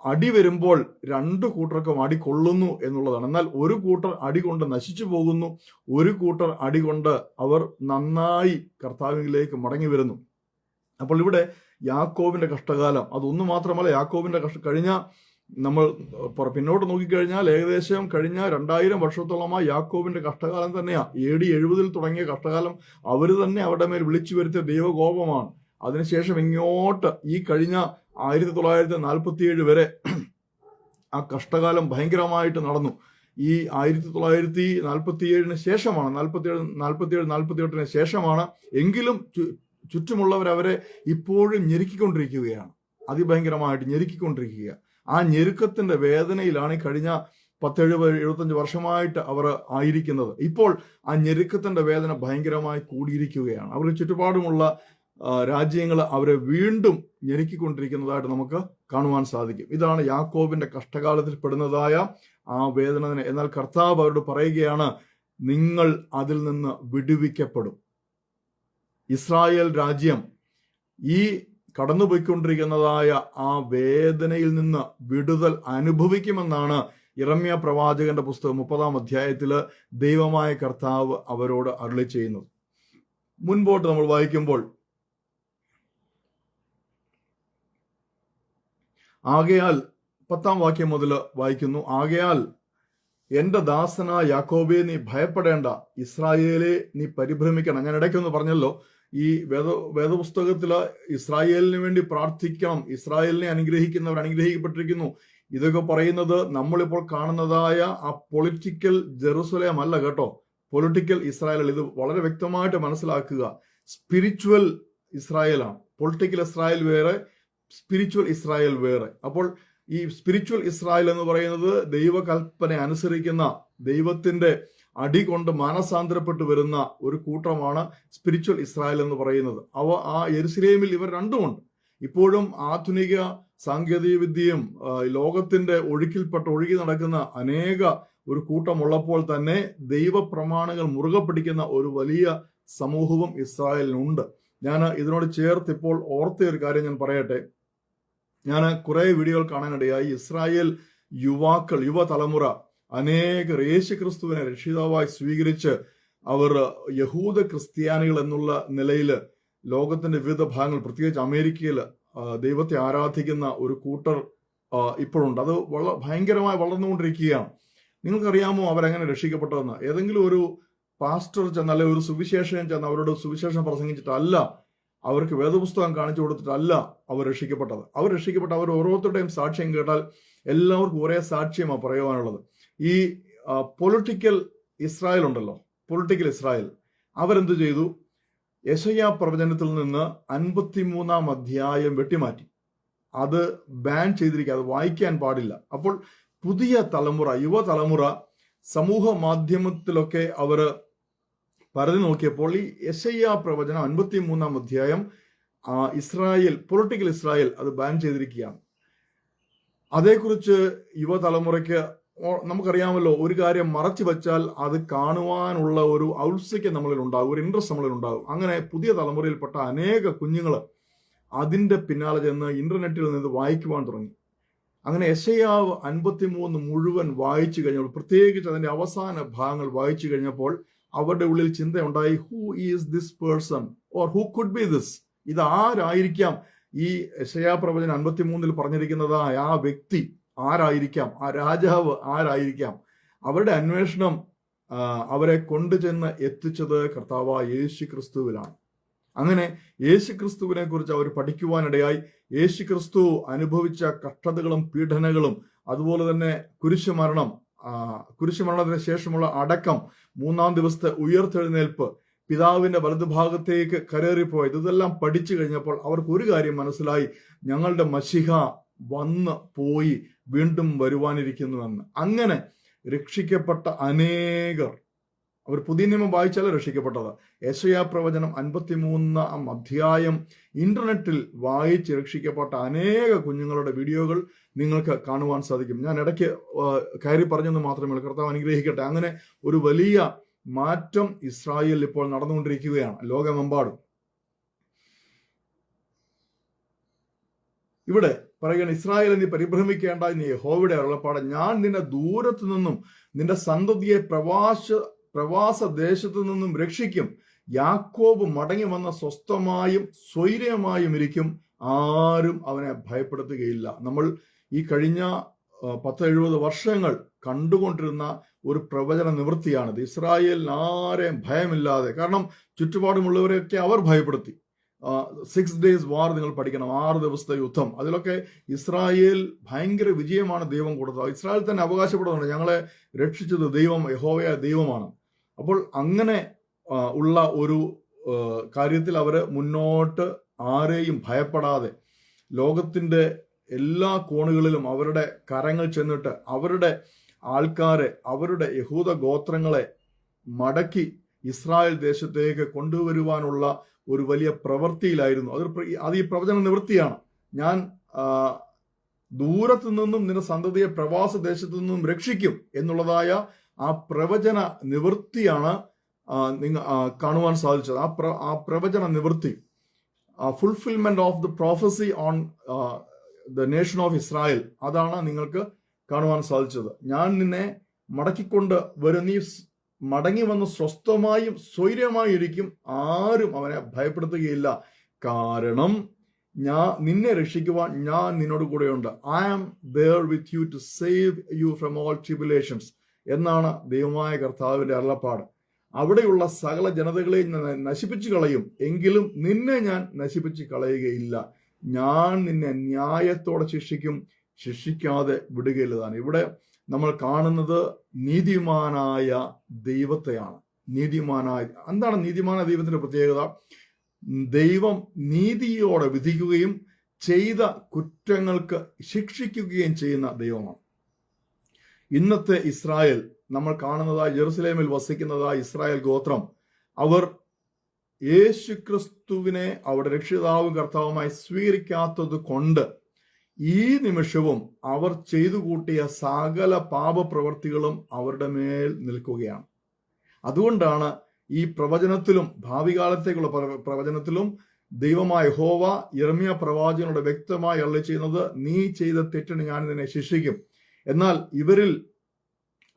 അടി വരുമ്പോൾ 2 കൂട്ടർക്കും അടി കൊള്ളുന്നു എന്നുള്ളതാണ്. എന്നാൽ ഒരു കൂട്ടർ അടി കൊണ്ട് നശിച്ചു പോകുന്നു, ഒരു കൂട്ടർ അടി കൊണ്ട് അവർ നന്നായി കർത്താവിലേക്ക് മടങ്ങി വരുന്നു. അപ്പോൾ ഇവിടെ യാക്കോബിന്റെ കഷ്ടകാലം അതൊന്നു മാത്രമല്ല. യാക്കോബിന്റെ കഴിഞ്ഞ നമ്മൾ പിന്നോട്ട് നോക്കിക്കഴിഞ്ഞാൽ ഏകദേശം കഴിഞ്ഞ 2000 വർഷത്തോളമായി യാക്കോബിന്റെ കഷ്ടകാലം തന്നെയാണ്. AD 70 തുടങ്ങിയ കഷ്ടകാലം അവർ തന്നെ അവരുടെ മേൽ വിളിച്ചു വരുത്തിയ ദൈവകോപമാണ്. അതിനുശേഷം ഇങ്ങോട്ട് ഈ കഴിഞ്ഞ 1947 വരെ ആ കഷ്ടകാലം ഭയങ്കരമായിട്ട് നടന്നു. ഈ 1947 ശേഷമാണ്, 47-48 ശേഷമാണ്. എങ്കിലും ചുറ്റുമുള്ളവർ അവരെ ഇപ്പോഴും ഞെരുക്കിക്കൊണ്ടിരിക്കുകയാണ്. അതിഭയങ്കരമായിട്ട് ഞെരുക്കിക്കൊണ്ടിരിക്കുക. ആ ഞെരുക്കത്തിന്റെ വേദനയിലാണ് ഈ കഴിഞ്ഞ 70-75 വർഷമായിട്ട് അവർ ആയിരിക്കുന്നത്. ഇപ്പോൾ ആ ഞെരുക്കത്തിന്റെ വേദന ഭയങ്കരമായി കൂടിയിരിക്കുകയാണ്. അവർക്ക് ചുറ്റുപാടുമുള്ള രാജ്യങ്ങൾ അവരെ വീണ്ടും ഞെരുക്കിക്കൊണ്ടിരിക്കുന്നതായിട്ട് നമുക്ക് കാണുവാൻ സാധിക്കും. ഇതാണ് യാക്കോബിന്റെ കഷ്ടകാലത്തിൽ പെടുന്നതായ ആ വേദന. എന്നാൽ കർത്താവ് അവരോട് പറയുകയാണ്, നിങ്ങൾ അതിൽ നിന്ന് വിടുവിക്കപ്പെടും. ഇസ്രായേൽ രാജ്യം ഈ കടന്നുപോയിക്കൊണ്ടിരിക്കുന്നതായ ആ വേദനയിൽ നിന്ന് വിടുതൽ അനുഭവിക്കുമെന്നാണ് യിരെമ്യാ പ്രവാചകന്റെ പുസ്തകം 30-ാം അധ്യായത്തില് ദൈവമായ കർത്താവ് അവരോട് അരുളി ചെയ്യുന്നത്. മുൻപോട്ട് നമ്മൾ വായിക്കുമ്പോൾ, ആകയാൽ 10-ാം വാക്യം മുതൽ വായിക്കുന്നു. ആകയാൽ എന്റെ ദാസനായ യാക്കോബേ, നീ ഭയപ്പെടേണ്ട, ഇസ്രായേലെ നീ പരിഭ്രമിക്കണം. ഞാൻ ഇടയ്ക്കൊന്ന് പറഞ്ഞല്ലോ, ഈ വേദപുസ്തകത്തില് ഇസ്രായേലിന് വേണ്ടി പ്രാർത്ഥിക്കണം, ഇസ്രായേലിനെ അനുഗ്രഹിക്കുന്നവർ അനുഗ്രഹിക്കപ്പെട്ടിരിക്കുന്നു. ഇതൊക്കെ പറയുന്നത് നമ്മളിപ്പോൾ കാണുന്നതായ ആ പൊളിറ്റിക്കൽ ജെറുസലേം അല്ല കേട്ടോ. Political Israel. ഇത് വളരെ വ്യക്തമായിട്ട് മനസ്സിലാക്കുക. സ്പിരിച്വൽ ഇസ്രായേലാണ്. പൊളിറ്റിക്കൽ ഇസ്രായേൽ വേറെ, സ്പിരിച്വൽ ഇസ്രായേൽ വേറെ. അപ്പോൾ ഈ സ്പിരിച്വൽ ഇസ്രായേൽ എന്ന് പറയുന്നത് ദൈവകൽപ്പന അനുസരിക്കുന്ന, ദൈവത്തിന്റെ അടി കൊണ്ട് മാനസാന്തരപ്പെട്ട് വരുന്ന ഒരു കൂട്ടമാണ് സ്പിരിച്വൽ ഇസ്രായേൽ എന്ന് പറയുന്നത്. ആ യെരുശലേമിൽ ഇവർ രണ്ടുമുണ്ട്. ഇപ്പോഴും ആധുനിക സാങ്കേതിക വിദ്യയും ലോകത്തിന്റെ ഒഴുക്കി നടക്കുന്ന അനേക ഒരു കൂട്ടമുള്ളപ്പോൾ തന്നെ ദൈവപ്രമാണങ്ങൾ മുറുകെ പിടിക്കുന്ന ഒരു വലിയ സമൂഹവും ഇസ്രായേലിനുണ്ട്. ഞാൻ ഇതിനോട് ചേർത്ത് ഇപ്പോൾ ഓർത്ത ഒരു കാര്യം ഞാൻ പറയട്ടെ. ഞാൻ കുറെ വീഡിയോകൾ കാണാനിടയായി. ഇസ്രായേൽ യുവാക്കൾ, യുവതലമുറ അനേകർ യേശുക്രിസ്തുവിനെ രക്ഷിതാവായി സ്വീകരിച്ച് അവർ യഹൂദ ക്രിസ്ത്യാനികൾ എന്നുള്ള നിലയിൽ ലോകത്തിന്റെ വിവിധ ഭാഗങ്ങൾ, പ്രത്യേകിച്ച് അമേരിക്കയിൽ ദൈവത്തെ ആരാധിക്കുന്ന ഒരു കൂട്ടർ ഇപ്പോഴുണ്ട്. അത് ഭയങ്കരമായി വളർന്നുകൊണ്ടിരിക്കുകയാണ്. നിങ്ങൾക്കറിയാമോ അവരെങ്ങനെ രക്ഷിക്കപ്പെട്ടതെന്ന്? ഏതെങ്കിലും ഒരു പാസ്റ്റർ ചെന്ന്, അല്ലെങ്കിൽ ഒരു സുവിശേഷൻ ചെന്ന് അവരോട് സുവിശേഷം പ്രസംഗിച്ചിട്ടല്ല, അവർക്ക് വേദപുസ്തകം കാണിച്ചു കൊടുത്തിട്ടല്ല അവർ രക്ഷിക്കപ്പെട്ടത്. അവർ ഓരോരുത്തരുടെയും സാക്ഷ്യം കേട്ടാൽ എല്ലാവർക്കും ഒരേ സാക്ഷ്യമാണ് പറയുവാനുള്ളത്. ഈ പൊളിറ്റിക്കൽ ഇസ്രായേൽ ഉണ്ടല്ലോ, പൊളിറ്റിക്കൽ ഇസ്രായേൽ, അവരെന്ത് ചെയ്തു? യെശയ്യാ പ്രവചനത്തിൽ നിന്ന് 53-ാം അധ്യായം വെട്ടിമാറ്റി. അത് ബാൻ ചെയ്തിരിക്കുക, അത് വായിക്കാൻ പാടില്ല. അപ്പോൾ പുതിയ തലമുറ, യുവതലമുറ സമൂഹ മാധ്യമത്തിലൊക്കെ അവർ പരതി നോക്കിയപ്പോൾ ഈ യെശയ്യാ പ്രവചനം 53-ാം അധ്യായം ഇസ്രായേൽ, പൊളിറ്റിക്കൽ ഇസ്രായേൽ, അത് ബാൻ ചെയ്തിരിക്കുകയാണ്. അതേക്കുറിച്ച് യുവതലമുറയ്ക്ക് നമുക്കറിയാമല്ലോ, ഒരു കാര്യം മറച്ചു വെച്ചാൽ അത് കാണുവാനുള്ള ഒരു ഔത്സുക്യം നമ്മളിൽ ഉണ്ടാകും, ഒരു ഇൻട്രസ്റ്റ് നമ്മളിൽ ഉണ്ടാകും. അങ്ങനെ പുതിയ തലമുറയിൽപ്പെട്ട അനേക കുഞ്ഞുങ്ങൾ അതിന്റെ പിന്നാലെ ചെന്ന് ഇന്റർനെറ്റിൽ നിന്ന് വായിക്കുവാൻ തുടങ്ങി. അങ്ങനെ യെശയ്യാവ് 53 മുഴുവൻ വായിച്ചു കഴിഞ്ഞപ്പോൾ, പ്രത്യേകിച്ച് അതിന്റെ അവസാന ഭാഗങ്ങൾ വായിച്ചു കഴിഞ്ഞപ്പോൾ അവരുടെ ഉള്ളിൽ ചിന്തയുണ്ടായി, who is this person, or who could be this? ഇത് ആരായിരിക്കാം? ഈ യെശയ്യാ പ്രവചനം 53-ൽ പറഞ്ഞിരിക്കുന്നതായ ആ വ്യക്തി ആരായിരിക്കാം? ആ രാജാവ് ആരായിരിക്കാം? അവരുടെ അന്വേഷണം അവരെ കൊണ്ടുചെന്ന് എത്തിച്ചത് കർത്താവായ യേശുക്രിസ്തുവിലാണ്. അങ്ങനെ യേശുക്രിസ്തുവിനെ കുറിച്ച് അവർ പഠിക്കുവാനിടയായി. യേശുക്രിസ്തു അനുഭവിച്ച കഷ്ടതകളും പീഡനങ്ങളും, അതുപോലെ തന്നെ കുരിശുമരണത്തിന് ശേഷമുള്ള അടക്കം, 3-ാം ദിവസത്തെ ഉയർത്തെഴുന്നേൽപ്പ്, പിതാവിന്റെ വലതുഭാഗത്തേക്ക് കരേറിപ്പോയത്, ഇതെല്ലാം പഠിച്ചു കഴിഞ്ഞപ്പോൾ അവർക്ക് ഒരു കാര്യം മനസ്സിലായി, ഞങ്ങളുടെ മശിഹ വന്ന് പോയി വീണ്ടും വരുവാനിരിക്കുന്നുവെന്ന്. അങ്ങനെ രക്ഷിക്കപ്പെട്ട അനേകർ, അവർ പുതിയ നിയമം വായിച്ചാലും രക്ഷിക്കപ്പെട്ടത്. യെശയ്യാ പ്രവചനം 53-ാം അധ്യായം ഇന്റർനെറ്റിൽ വായിച്ച് രക്ഷിക്കപ്പെട്ട അനേക കുഞ്ഞുങ്ങളുടെ വീഡിയോകൾ നിങ്ങൾക്ക് കാണുവാൻ സാധിക്കും. ഞാൻ ഇടയ്ക്ക് കയറി പറഞ്ഞെന്ന് മാത്രമേ ഉള്ളൂ. കർത്താവ് അനുഗ്രഹിക്കട്ടെ. അങ്ങനെ ഒരു വലിയ മാറ്റം ഇസ്രായേലിൽ ഇപ്പോൾ നടന്നുകൊണ്ടിരിക്കുകയാണ്, ലോകമെമ്പാടും. ഇവിടെ പറയുകയാണ്, ഇസ്രായേൽ നീ പരിഭ്രമിക്കേണ്ട, നീ യഹോവയുടെ അരുളപ്പാട്, ഞാൻ നിന്നെ ദൂരത്തു നിന്നും നിന്റെ സന്തതിയെ പ്രവാസ ദേശത്തു നിന്നും രക്ഷിക്കും. യാക്കോബ് മടങ്ങി വന്ന സ്വസ്ഥമായും സ്വൈര്യമായും ഇരിക്കും, ആരും അവനെ ഭയപ്പെടുത്തുകയില്ല. നമ്മൾ ഈ കഴിഞ്ഞ 10-70 വർഷങ്ങൾ കണ്ടുകൊണ്ടിരുന്ന ഒരു പ്രവചന നിവൃത്തിയാണിത്. ഇസ്രായേലിന് ആരെയും ഭയമില്ലാതെ, കാരണം ചുറ്റുപാടുമുള്ളവരെയൊക്കെ അവർ ഭയപ്പെടുത്തി. 6 days വാർ നിങ്ങൾ പഠിക്കണം, 6 ദിവസത്തെ യുദ്ധം. അതിലൊക്കെ ഇസ്രായേൽ ഭയങ്കര വിജയമാണ് ദൈവം കൊടുത്തത്. ഇസ്രായേൽ തന്നെ അവകാശപ്പെടുന്നുണ്ട്, ഞങ്ങളെ രക്ഷിച്ചത് ദൈവം, യഹോവയായ ദൈവമാണ്. അപ്പോൾ അങ്ങനെ ഉള്ള ഒരു കാര്യത്തിൽ അവർ മുന്നോട്ട് ആരെയും ഭയപ്പെടാതെ ലോകത്തിന്റെ എല്ലാ കോണുകളിലും അവരുടെ കരങ്ങൾ ചെന്നിട്ട് അവരുടെ ആൾക്കാരെ, അവരുടെ യഹൂദ ഗോത്രങ്ങളെ മടക്കി ഇസ്രായേൽ ദേശത്തേക്ക് കൊണ്ടുവരുവാനുള്ള ഒരു വലിയ പ്രവൃത്തിയിലായിരുന്നു. അത് ഈ പ്രവചന നിവൃത്തിയാണ്. ഞാൻ ദൂരത്തു നിന്നും നിന്റെ സന്തതിയെ പ്രവാസ ദേശത്തു നിന്നും രക്ഷിക്കും എന്നുള്ളതായ ആ പ്രവചന നിവൃത്തിയാണ് കാണുവാൻ സാധിച്ചത്. ആ പ്രവചന നിവൃത്തി, fulfilment of the prophecy on the nation of Israel, അതാണ് നിങ്ങൾക്ക് കാണുവാൻ സാധിച്ചത്. ഞാൻ നിന്നെ മടക്കിക്കൊണ്ട് വരും, നീ മടങ്ങി വന്ന് സ്വസ്ഥമായും സ്വൈര്യമായും ഇരിക്കും, ആരും അവനെ ഭയപ്പെടുത്തുകയില്ല. കാരണം നിന്നെ രക്ഷിക്കുവാൻ ഞാൻ നിന്നോട് കൂടെയുണ്ട്. I am there with you to save you from all tribulations എന്നാണ് ദൈവമായ കർത്താവിന്റെ അരുളപ്പാട്. അവിടെയുള്ള സകല ജനതകളെയും നശിപ്പിച്ചു കളയും, എങ്കിലും നിന്നെ ഞാൻ നശിപ്പിച്ച് കളയുകയില്ല. ഞാൻ നിന്നെ ന്യായത്തോടെ ശിക്ഷിക്കാതെ വിടുകയില്ലതാണ്. ഇവിടെ നമ്മൾ കാണുന്നത് നീതിമാനായ ദൈവത്തെയാണ്. എന്താണ് നീതിമാനായ ദൈവത്തിന്റെ പ്രത്യേകത? ദൈവം നീതിയോടെ വിധിക്കുകയും ചെയ്ത കുറ്റങ്ങൾക്ക് ശിക്ഷിക്കുകയും ചെയ്യുന്ന ദൈവമാണ്. ഇന്നത്തെ ഇസ്രായേൽ, നമ്മൾ കാണുന്നതായി ജെറുസലേമിൽ വസിക്കുന്നതായ ഇസ്രായേൽ ഗോത്രം, അവർ യേശുക്രിസ്തുവിനെ അവരുടെ രക്ഷിതാവും കർത്താവുമായി സ്വീകരിക്കാത്തത് കൊണ്ട് ഈ നിമിഷവും അവർ ചെയ്തു കൂട്ടിയ സകല പാപപ്രവർത്തികളും അവരുടെ മേൽ നിൽക്കുകയാണ്. അതുകൊണ്ടാണ് ഈ പ്രവചനത്തിലും, ഭാവി കാലത്തേക്കുള്ള പ്രവചനത്തിലും ദൈവമായ യഹോവ യിരെമ്യാ പ്രവാചകനോട് വ്യക്തമായി അരുളി ചെയ്യുന്നത്, നീ ചെയ്ത തെറ്റിന് ഞാൻ നിന്നെ ശിക്ഷിക്കും. എന്നാൽ ഇവരിൽ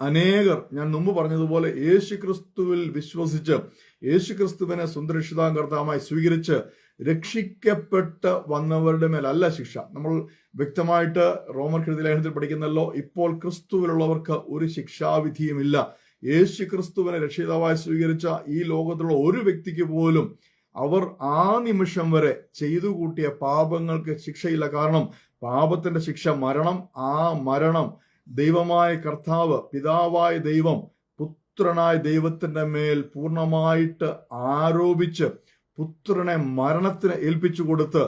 അനേകർ, ഞാൻ മുമ്പ് പറഞ്ഞതുപോലെ, യേശുക്രിസ്തുവിൽ വിശ്വസിച്ച് യേശുക്രിസ്തുവിനെ സ്വന്തം രക്ഷിതാവും കർത്താവുമായി സ്വീകരിച്ച് രക്ഷിക്കപ്പെട്ട് വന്നവരുടെ മേലല്ല ശിക്ഷ. നമ്മൾ വ്യക്തമായിട്ട് റോമർക്കെഴുതിയ ലേഖനത്തിൽ പഠിക്കുന്നല്ലോ, ഇപ്പോൾ ക്രിസ്തുവിലുള്ളവർക്ക് ഒരു ശിക്ഷാവിധിയുമില്ല. യേശുക്രിസ്തുവിനെ രക്ഷിതാവായി സ്വീകരിച്ച ഈ ലോകത്തുള്ള ഒരു വ്യക്തിക്ക് പോലും അവർ ആ നിമിഷം വരെ ചെയ്തു കൂട്ടിയ പാപങ്ങൾക്ക് ശിക്ഷയില്ല. കാരണം പാപത്തിന്റെ ശിക്ഷ മരണം. ആ മരണം ദൈവമായ കർത്താവ്, പിതാവായ ദൈവം പുത്രനായ ദൈവത്തിന്റെ മേൽ പൂർണ്ണമായിട്ട് ആരോപിച്ച് പുത്രനെ മരണത്തിന് ഏൽപ്പിച്ചു കൊടുത്ത്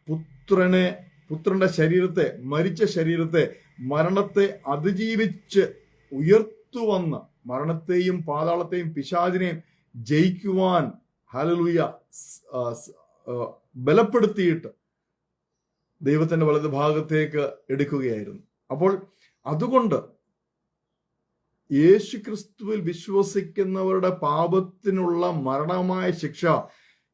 പുത്രന്റെ ശരീരത്തെ, മരിച്ച ശരീരത്തെ, മരണത്തെ അതിജീവിച്ച് ഉയർത്തുവന്ന് മരണത്തെയും പാതാളത്തെയും പിശാചിനെയും ജയിക്കുവാൻ ഹല്ലേലൂയ ബലപ്പെടുത്തിയിട്ട് ദൈവത്തിന്റെ വലതു ഭാഗത്തേക്ക് എടുക്കുകയായിരുന്നു. അപ്പോൾ അതുകൊണ്ട് യേശുക്രിസ്തുവിൽ വിശ്വസിക്കുന്നവരുടെ പാപത്തിനുള്ള മരണമായ ശിക്ഷ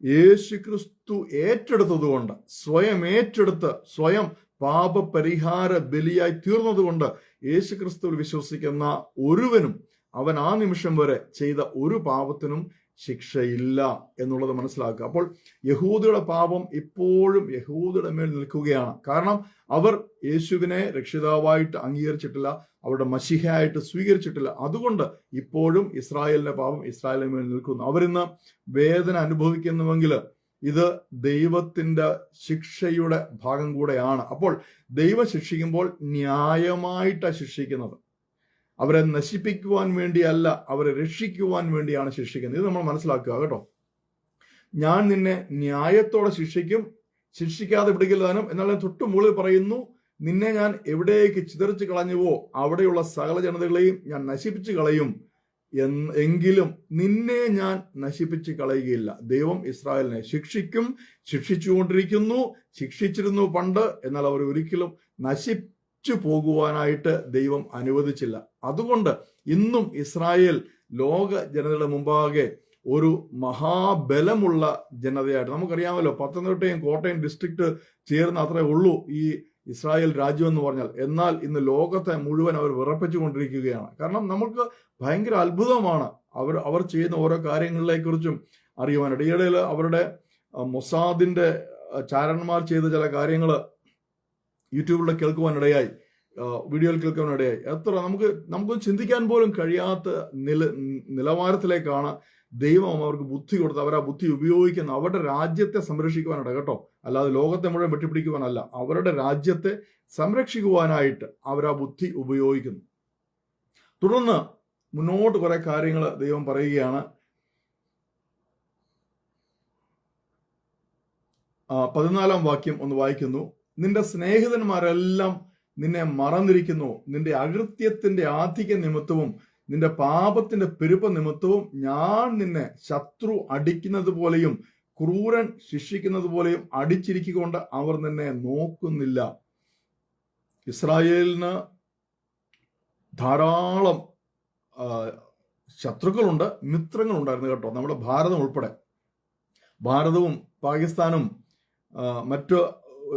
യേശുക്രിസ്തു ഏറ്റെടുത്തതുകൊണ്ട്, സ്വയം ഏറ്റെടുത്ത് സ്വയം പാപപരിഹാര ബലിയായി തീർന്നതുകൊണ്ട് യേശുക്രിസ്തുവിൽ വിശ്വസിക്കുന്ന ഒരുവനും അവൻ ആ നിമിഷം വരെ ചെയ്ത ഒരു പാപത്തിനും ശിക്ഷയില്ല എന്നുള്ളത് മനസ്സിലാക്കുക. അപ്പോൾ യഹൂദയുടെ പാപം ഇപ്പോഴും യഹൂദയുടെ മേൽ നിൽക്കുകയാണ്. കാരണം അവർ യേശുവിനെ രക്ഷിതാവായിട്ട് അംഗീകരിച്ചിട്ടില്ല, അവരുടെ മശിഹയായിട്ട് സ്വീകരിച്ചിട്ടില്ല. അതുകൊണ്ട് ഇപ്പോഴും ഇസ്രായേലിന്റെ പാപം ഇസ്രായേലിന് മേൽ നിൽക്കുന്നു. അവരിന്ന് വേദന അനുഭവിക്കുന്നുവെങ്കിൽ ഇത് ദൈവത്തിന്റെ ശിക്ഷയുടെ ഭാഗം കൂടെയാണ്. അപ്പോൾ ദൈവം ശിക്ഷിക്കുമ്പോൾ ന്യായമായിട്ടാണ് ശിക്ഷിക്കുന്നത്. അവരെ നശിപ്പിക്കുവാൻ വേണ്ടിയല്ല, അവരെ രക്ഷിക്കുവാൻ വേണ്ടിയാണ് ശിക്ഷിക്കുന്നത്. ഇത് നമ്മൾ മനസ്സിലാക്കുക കേട്ടോ. ഞാൻ നിന്നെ ന്യായത്തോടെ ശിക്ഷിക്കും, ശിക്ഷിക്കാതെ വിടുകില്ല താനും. എന്നാൽ തൊട്ടു മുകളിൽ പറയുന്നു, നിന്നെ ഞാൻ എവിടേക്ക് ചിതറിച്ച് കളഞ്ഞുവോ അവിടെയുള്ള സകല ജനതകളെയും ഞാൻ നശിപ്പിച്ചു കളയും, എങ്കിലും നിന്നെ ഞാൻ നശിപ്പിച്ച് കളയുകയില്ല. ദൈവം ഇസ്രായേലിനെ ശിക്ഷിക്കും, ശിക്ഷിച്ചുകൊണ്ടിരിക്കുന്നു, ശിക്ഷിച്ചിരുന്നു പണ്ട്. എന്നാൽ അവർ ഒരിക്കലും നശിച്ചു പോകുവാനായിട്ട് ദൈവം അനുവദിച്ചില്ല. അതുകൊണ്ട് ഇന്നും ഇസ്രായേൽ ലോക ജനതയുടെ മുമ്പാകെ ഒരു മഹാബലമുള്ള ജനതയായിട്ട്, നമുക്കറിയാമല്ലോ, പത്തനംതിട്ടയും കോട്ടയം ഡിസ്ട്രിക്ട് ചേർന്ന് അത്രേ ഉള്ളൂ ഈ ഇസ്രായേൽ രാജ്യം എന്ന് പറഞ്ഞാൽ. എന്നാൽ ഇന്ന് ലോകത്തെ മുഴുവൻ അവർ വിറപ്പിച്ചുകൊണ്ടിരിക്കുകയാണ്. കാരണം നമുക്ക് ഭയങ്കര അത്ഭുതമാണ് അവർ ചെയ്യുന്ന ഓരോ കാര്യങ്ങളെക്കുറിച്ചും അറിയുവാനായിട്ട്. ഈയിടയിൽ അവരുടെ മൊസാദിന്റെ ചാരന്മാർ ചെയ്ത ചില കാര്യങ്ങൾ യൂട്യൂബിൽ കേൾക്കുവാനിടയായി, വീഡിയോയിൽ കേൾക്കുവാനിടയായി. എത്ര നമുക്ക് ചിന്തിക്കാൻ പോലും കഴിയാത്ത നിലവാരത്തിലേക്കാണ് ദൈവം അവർക്ക് ബുദ്ധി കൊടുത്ത് അവർ ആ ബുദ്ധി ഉപയോഗിക്കുന്ന അവരുടെ രാജ്യത്തെ സംരക്ഷിക്കുവാനായിട്ട് കേട്ടോ. അല്ലാതെ ലോകത്തെ മുഴുവൻ വെട്ടിപ്പിടിക്കുവാനല്ല, അവരുടെ രാജ്യത്തെ സംരക്ഷിക്കുവാനായിട്ട് അവർ ആ ബുദ്ധി ഉപയോഗിക്കുന്നു. തുടർന്ന് മുന്നോട്ട് കുറെ കാര്യങ്ങൾ ദൈവം പറയുകയാണ്. 14-ാം വാക്യം ഒന്ന് വായിക്കുന്നു. നിന്റെ സ്നേഹിതന്മാരെല്ലാം നിന്നെ മറന്നിരിക്കുന്നു, നിന്റെ അകൃത്യത്തിന്റെ ആധിക്യ നിമിത്തവും നിന്റെ പാപത്തിന്റെ പെരുപ്പ നിമിത്തവും ഞാൻ നിന്നെ ശത്രു അടിക്കുന്നത് പോലെയും ക്രൂരൻ ശിക്ഷിക്കുന്നത് പോലെയും അടിച്ചിരിക്കൊണ്ട് അവർ നിന്നെ നോക്കുന്നില്ല. ഇസ്രായേലിന് ധാരാളം ശത്രുക്കളുണ്ട്, മിത്രങ്ങളുണ്ടായിരുന്നു കേട്ടോ. നമ്മുടെ ഭാരതം ഉൾപ്പെടെ, ഭാരതവും പാകിസ്ഥാനും മറ്റു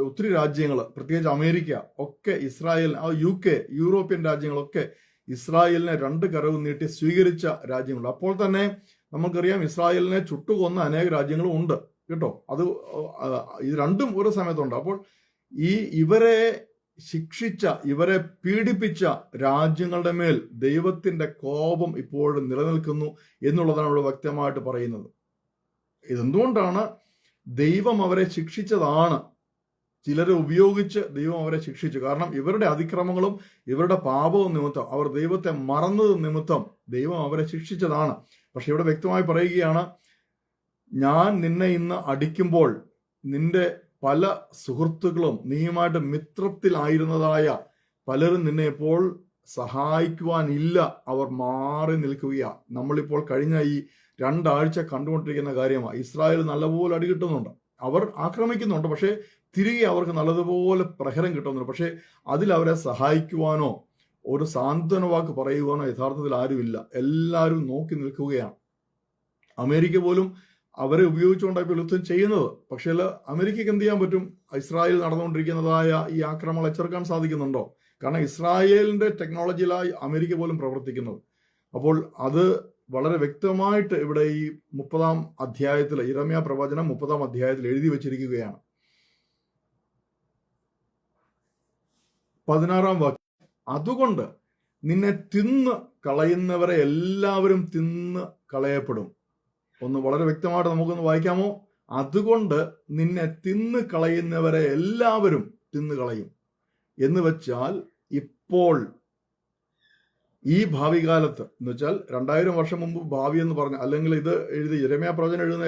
ഒത്തിരി രാജ്യങ്ങൾ, പ്രത്യേകിച്ച് അമേരിക്ക ഒക്കെ ഇസ്രായേൽ, UK, യൂറോപ്യൻ രാജ്യങ്ങളൊക്കെ ഇസ്രായേലിനെ രണ്ട് കരവും നീട്ടി സ്വീകരിച്ച രാജ്യങ്ങളുണ്ട്. അപ്പോൾ തന്നെ നമുക്കറിയാം ഇസ്രായേലിനെ ചുട്ടുകൊന്ന അനേക രാജ്യങ്ങളും ഉണ്ട് കേട്ടോ. ഇത് രണ്ടും ഒരു സമയത്തുണ്ട്. അപ്പോൾ ഇവരെ ശിക്ഷിച്ച, ഇവരെ പീഡിപ്പിച്ച രാജ്യങ്ങളുടെ മേൽ ദൈവത്തിന്റെ കോപം ഇപ്പോഴും നിലനിൽക്കുന്നു എന്നുള്ളതാണ് ഇവിടെ വ്യക്തമായിട്ട് പറയുന്നത്. ഇതെന്തുകൊണ്ടാണ്? ദൈവം അവരെ ശിക്ഷിച്ചതാണ്. ചിലരെ ഉപയോഗിച്ച് ദൈവം അവരെ ശിക്ഷിച്ചു. കാരണം ഇവരുടെ അതിക്രമങ്ങളും ഇവരുടെ പാപവും നിമിത്തം, അവർ ദൈവത്തെ മറന്നത് നിമിത്തം ദൈവം അവരെ ശിക്ഷിച്ചതാണ്. പക്ഷെ ഇവിടെ വ്യക്തമായി പറയുകയാണ്, ഞാൻ നിന്നെ ഇന്ന് അടിക്കുമ്പോൾ നിന്റെ പല സുഹൃത്തുക്കളും നീയുമായിട്ട് മിത്രത്തിലായിരുന്നതായ പലരും നിന്നെ ഇപ്പോൾ സഹായിക്കുവാനില്ല, അവർ മാറി നിൽക്കുകയാണ്. നമ്മളിപ്പോൾ കഴിഞ്ഞ ഈ 2 ആഴ്ച കണ്ടുകൊണ്ടിരിക്കുന്ന കാര്യമാണ്. ഇസ്രായേൽ നല്ലപോലെ അടി കിട്ടുന്നുണ്ട്, അവർ ആക്രമിക്കുന്നുണ്ട്, പക്ഷേ തിരികെ അവർക്ക് നല്ലതുപോലെ പ്രഹരം കിട്ടുന്നുണ്ട്. പക്ഷേ അതിൽ അവരെ സഹായിക്കുവാനോ ഒരു സാന്ത്വന വാക്ക് പറയുവാനോ യഥാർത്ഥത്തിൽ ആരുമില്ല. എല്ലാവരും നോക്കി നിൽക്കുകയാണ്. അമേരിക്ക പോലും അവരെ ഉപയോഗിച്ചുകൊണ്ടാണ് ഇപ്പോൾ യുദ്ധം ചെയ്യുന്നത്. പക്ഷേ അമേരിക്കയ്ക്ക് എന്ത് ചെയ്യാൻ പറ്റും? ഇസ്രായേൽ നടന്നുകൊണ്ടിരിക്കുന്നതായ ഈ ആക്രമണം ചെറുക്കാൻ സാധിക്കുന്നുണ്ടോ? കാരണം ഇസ്രായേലിന്റെ ടെക്നോളജിയിലായി അമേരിക്ക പോലും പ്രവർത്തിക്കുന്നത്. അപ്പോൾ അത് വളരെ വ്യക്തമായിട്ട് ഇവിടെ ഈ 30-ാം അധ്യായത്തിൽ, യിരെമ്യാ പ്രവചനം 30-ാം അധ്യായത്തിൽ എഴുതി വച്ചിരിക്കുകയാണ്. 16-ാം വാക്യം, അതുകൊണ്ട് നിന്നെ തിന്ന് കളയുന്നവരെ എല്ലാവരും തിന്ന് കളയപ്പെടും. ഒന്ന് വളരെ വ്യക്തമായിട്ട് നമുക്കൊന്ന് വായിക്കാമോ? അതുകൊണ്ട് നിന്നെ തിന്ന് കളയുന്നവരെ എല്ലാവരും തിന്ന് കളയും എന്ന് വെച്ചാൽ ഇപ്പോൾ ഈ ഭാവി കാലത്ത് എന്ന് വെച്ചാൽ 2000 വർഷം മുമ്പ് ഭാവി എന്ന് പറഞ്ഞ, അല്ലെങ്കിൽ ഇത് എഴുതി യിരെമ്യാ പ്രവചനം എഴുതുന്ന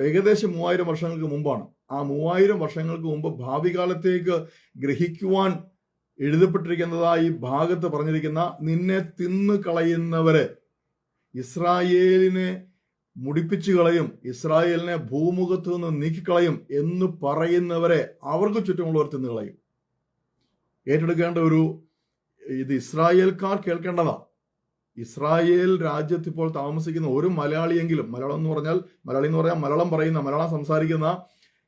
ഏകദേശം 3000 വർഷങ്ങൾക്ക് മുമ്പാണ്. ആ 3000 വർഷങ്ങൾക്ക് മുമ്പ് ഭാവി കാലത്തേക്ക് ഗ്രഹിക്കുവാൻ എഴുതപ്പെട്ടിരിക്കുന്നതായി ഭാഗത്ത് പറഞ്ഞിരിക്കുന്ന നിന്നെ തിന്ന് കളയുന്നവരെ, ഇസ്രായേലിനെ മുടിപ്പിച്ചു കളയും, ഇസ്രായേലിനെ ഭൂമുഖത്ത് നിന്ന് നീക്കിക്കളയും എന്ന് പറയുന്നവരെ അവർക്ക് ചുറ്റുമുള്ളവർ തിന്ന് കളയും. ഏറ്റെടുക്കേണ്ട ഇത് ഇസ്രായേൽക്കാർ കേൾക്കേണ്ടതാ. ഇസ്രായേൽ രാജ്യത്ത് ഇപ്പോൾ താമസിക്കുന്ന ഒരു മലയാളിയെങ്കിലും, മലയാളം എന്ന് പറഞ്ഞാൽ മലയാളം പറയുന്ന, മലയാളം സംസാരിക്കുന്ന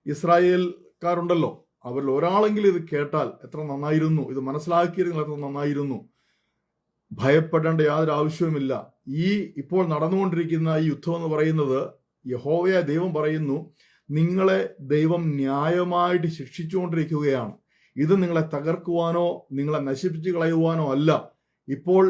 ഇസ്രായേൽക്കാരുണ്ടല്ലോ, അവരിൽ ഒരാളെങ്കിലും ഇത് കേട്ടാൽ എത്ര നന്നായിരുന്നു, ഇത് മനസ്സിലാക്കിയിരുന്നെങ്കിൽ എത്ര നന്നായിരുന്നു. ഭയപ്പെടേണ്ട യാതൊരു ആവശ്യവുമില്ല. ഈ ഇപ്പോൾ നടന്നുകൊണ്ടിരിക്കുന്ന ഈ യുദ്ധം എന്ന് പറയുന്നത്, യഹോവയായ ദൈവം പറയുന്നു, നിങ്ങളെ ദൈവം ന്യായമായിട്ട് ശിക്ഷിച്ചുകൊണ്ടിരിക്കുകയാണ്. ഇത് നിങ്ങളെ തകർക്കുവാനോ നിങ്ങളെ നശിപ്പിച്ചു കളയുവാനോ അല്ല. ഇപ്പോൾ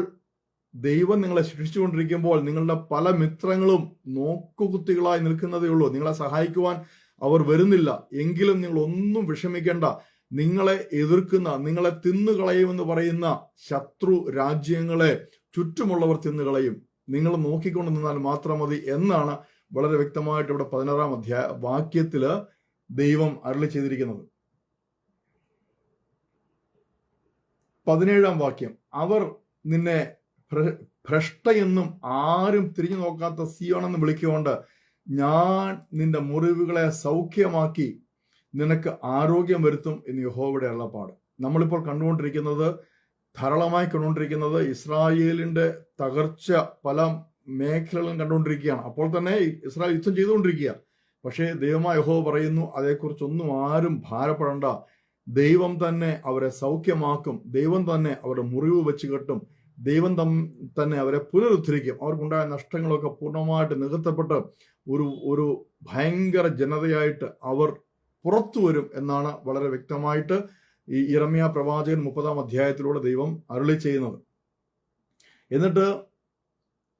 ദൈവം നിങ്ങളെ ശിക്ഷിച്ചുകൊണ്ടിരിക്കുമ്പോൾ നിങ്ങളുടെ പല മിത്രങ്ങളും നോക്കുകുത്തികളായി നിൽക്കുന്നതേ ഉള്ളൂ. നിങ്ങളെ സഹായിക്കുവാൻ അവർ വരുന്നില്ല. എങ്കിലും നിങ്ങൾ ഒന്നും വിഷമിക്കേണ്ട. നിങ്ങളെ എതിർക്കുന്ന, നിങ്ങളെ തിന്നുകളയുമെന്ന് പറയുന്ന ശത്രു രാജ്യങ്ങളെ ചുറ്റുമുള്ളവർ തിന്നുകളയും. നിങ്ങൾ നോക്കിക്കൊണ്ട് നിന്നാൽ മാത്രം മതി എന്നാണ് വളരെ വ്യക്തമായിട്ട് ഇവിടെ 16-ാം വാക്യത്തില് ദൈവം അരുളി ചെയ്തിരിക്കുന്നത്. 17-ാം വാക്യം, അവർ നിന്നെ ഭ്രഷ്ടയെന്നും ആരും തിരിഞ്ഞു നോക്കാത്ത സിയോണെന്ന് വിളിക്കൊണ്ട് ഞാൻ നിന്റെ മുറിവുകളെ സൗഖ്യമാക്കി നിനക്ക് ആരോഗ്യം വരുത്തും എന്ന് യഹോവയുടെ അരുളപ്പാട്. നമ്മളിപ്പോൾ ധാരാളമായി കണ്ടുകൊണ്ടിരിക്കുന്നത് ഇസ്രായേലിന്റെ തകർച്ച പല മേഖലകളും കണ്ടുകൊണ്ടിരിക്കുകയാണ്. അപ്പോൾ തന്നെ ഇസ്രായേൽ യുദ്ധം ചെയ്തുകൊണ്ടിരിക്കുക. പക്ഷേ ദൈവമായ യഹോവ പറയുന്നു, അതേക്കുറിച്ചൊന്നും ആരും ഭാരപ്പെടേണ്ട. ദൈവം തന്നെ അവരെ സൗഖ്യമാക്കും. ദൈവം തന്നെ അവരുടെ മുറിവ് വെച്ച് കെട്ടും. ദൈവം തന്നെ അവരെ പുനരുദ്ധരിക്കും. അവർക്കുണ്ടായ നഷ്ടങ്ങളൊക്കെ പൂർണ്ണമായിട്ട് നികത്തപ്പെട്ട് ഒരു ഭയങ്കര ജനതയായിട്ട് അവർ പുറത്തു വരും എന്നാണ് വളരെ വ്യക്തമായിട്ട് ഈ യിരെമ്യാ പ്രവാചകൻ 30-ാം അധ്യായത്തിലൂടെ ദൈവം അരുളി ചെയ്യുന്നത്. എന്നിട്ട്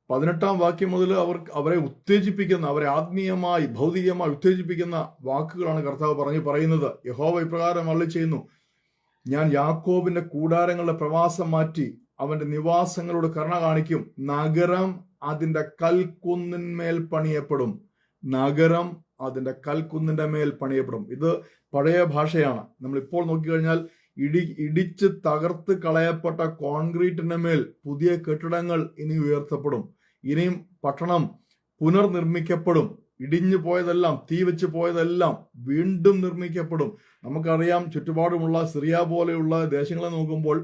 18-ാം വാക്യം മുതൽ അവരെ ഉത്തേജിപ്പിക്കുന്ന, അവരെ ആത്മീയമായി ഭൗതികമായി ഉത്തേജിപ്പിക്കുന്ന വാക്കുകളാണ് കർത്താവ് പറയുന്നത്. യഹോവ ഇപ്രകാരം അരുളി ചെയ്യുന്നു, ഞാൻ യാക്കോബിന്റെ കൂടാരങ്ങളുടെ പ്രവാസം മാറ്റി അവന്റെ നിവാസങ്ങളോട് കരുണ കാണിക്കും. നഗരം അതിന്റെ കൽക്കുന്നിന്മേൽ പണിയപ്പെടും. നഗരം അതിന്റെ കൽക്കുന്നിന്റെ മേൽ പണിയപ്പെടും. ഇത് പഴയ ഭാഷയാണ്. നമ്മളിപ്പോൾ നോക്കിക്കഴിഞ്ഞാൽ ഇടിച്ച് തകർത്ത് കളയപ്പെട്ട കോൺക്രീറ്റിന്റെ മേൽ പുതിയ കെട്ടിടങ്ങൾ ഇനി ഉയർത്തപ്പെടും. ഇനിയും പട്ടണം പുനർനിർമ്മിക്കപ്പെടും. ഇടിഞ്ഞു പോയതെല്ലാം, തീ വെച്ച് പോയതെല്ലാം വീണ്ടും നിർമ്മിക്കപ്പെടും. നമുക്കറിയാം, ചുറ്റുപാടുമുള്ള സിറിയ പോലെയുള്ള ദേശങ്ങളെ നോക്കുമ്പോൾ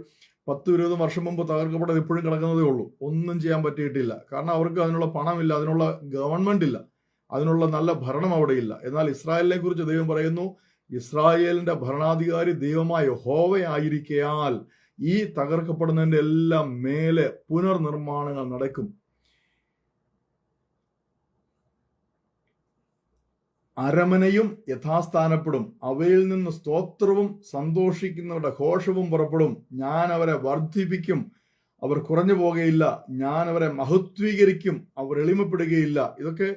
10-20 വർഷം മുമ്പ് തകർക്കപ്പെട്ടത് ഇപ്പോഴും കിടക്കുന്നതേ ഉള്ളൂ. ഒന്നും ചെയ്യാൻ പറ്റിയിട്ടില്ല. കാരണം അവർക്ക് അതിനുള്ള പണമില്ല, അതിനുള്ള ഗവൺമെന്റ് ഇല്ല, അതിനുള്ള നല്ല ഭരണം അവിടെയില്ല. എന്നാൽ ഇസ്രായേലിനെ കുറിച്ച് ദൈവം പറയുന്നു, ഇസ്രായേലിന്റെ ഭരണാധികാരി ദൈവമായ യഹോവയായിരിക്കയാൽ ഈ തകർക്കപ്പെടുന്നതിന്റെ എല്ലാം മേലെ പുനർനിർമ്മാണങ്ങൾ നടക്കും. അരമനയും യഥാസ്ഥാനപ്പെടും. അവയിൽ നിന്ന് സ്തോത്രവും സന്തോഷിക്കുന്നവരുടെ ഘോഷവും പുറപ്പെടും. ഞാൻ അവരെ വർദ്ധിപ്പിക്കും, അവർ കുറഞ്ഞു പോകുകയില്ല. ഞാൻ അവരെ മഹത്വീകരിക്കും, അവർ എളിമപ്പെടുകയില്ല. ഇതൊക്കെ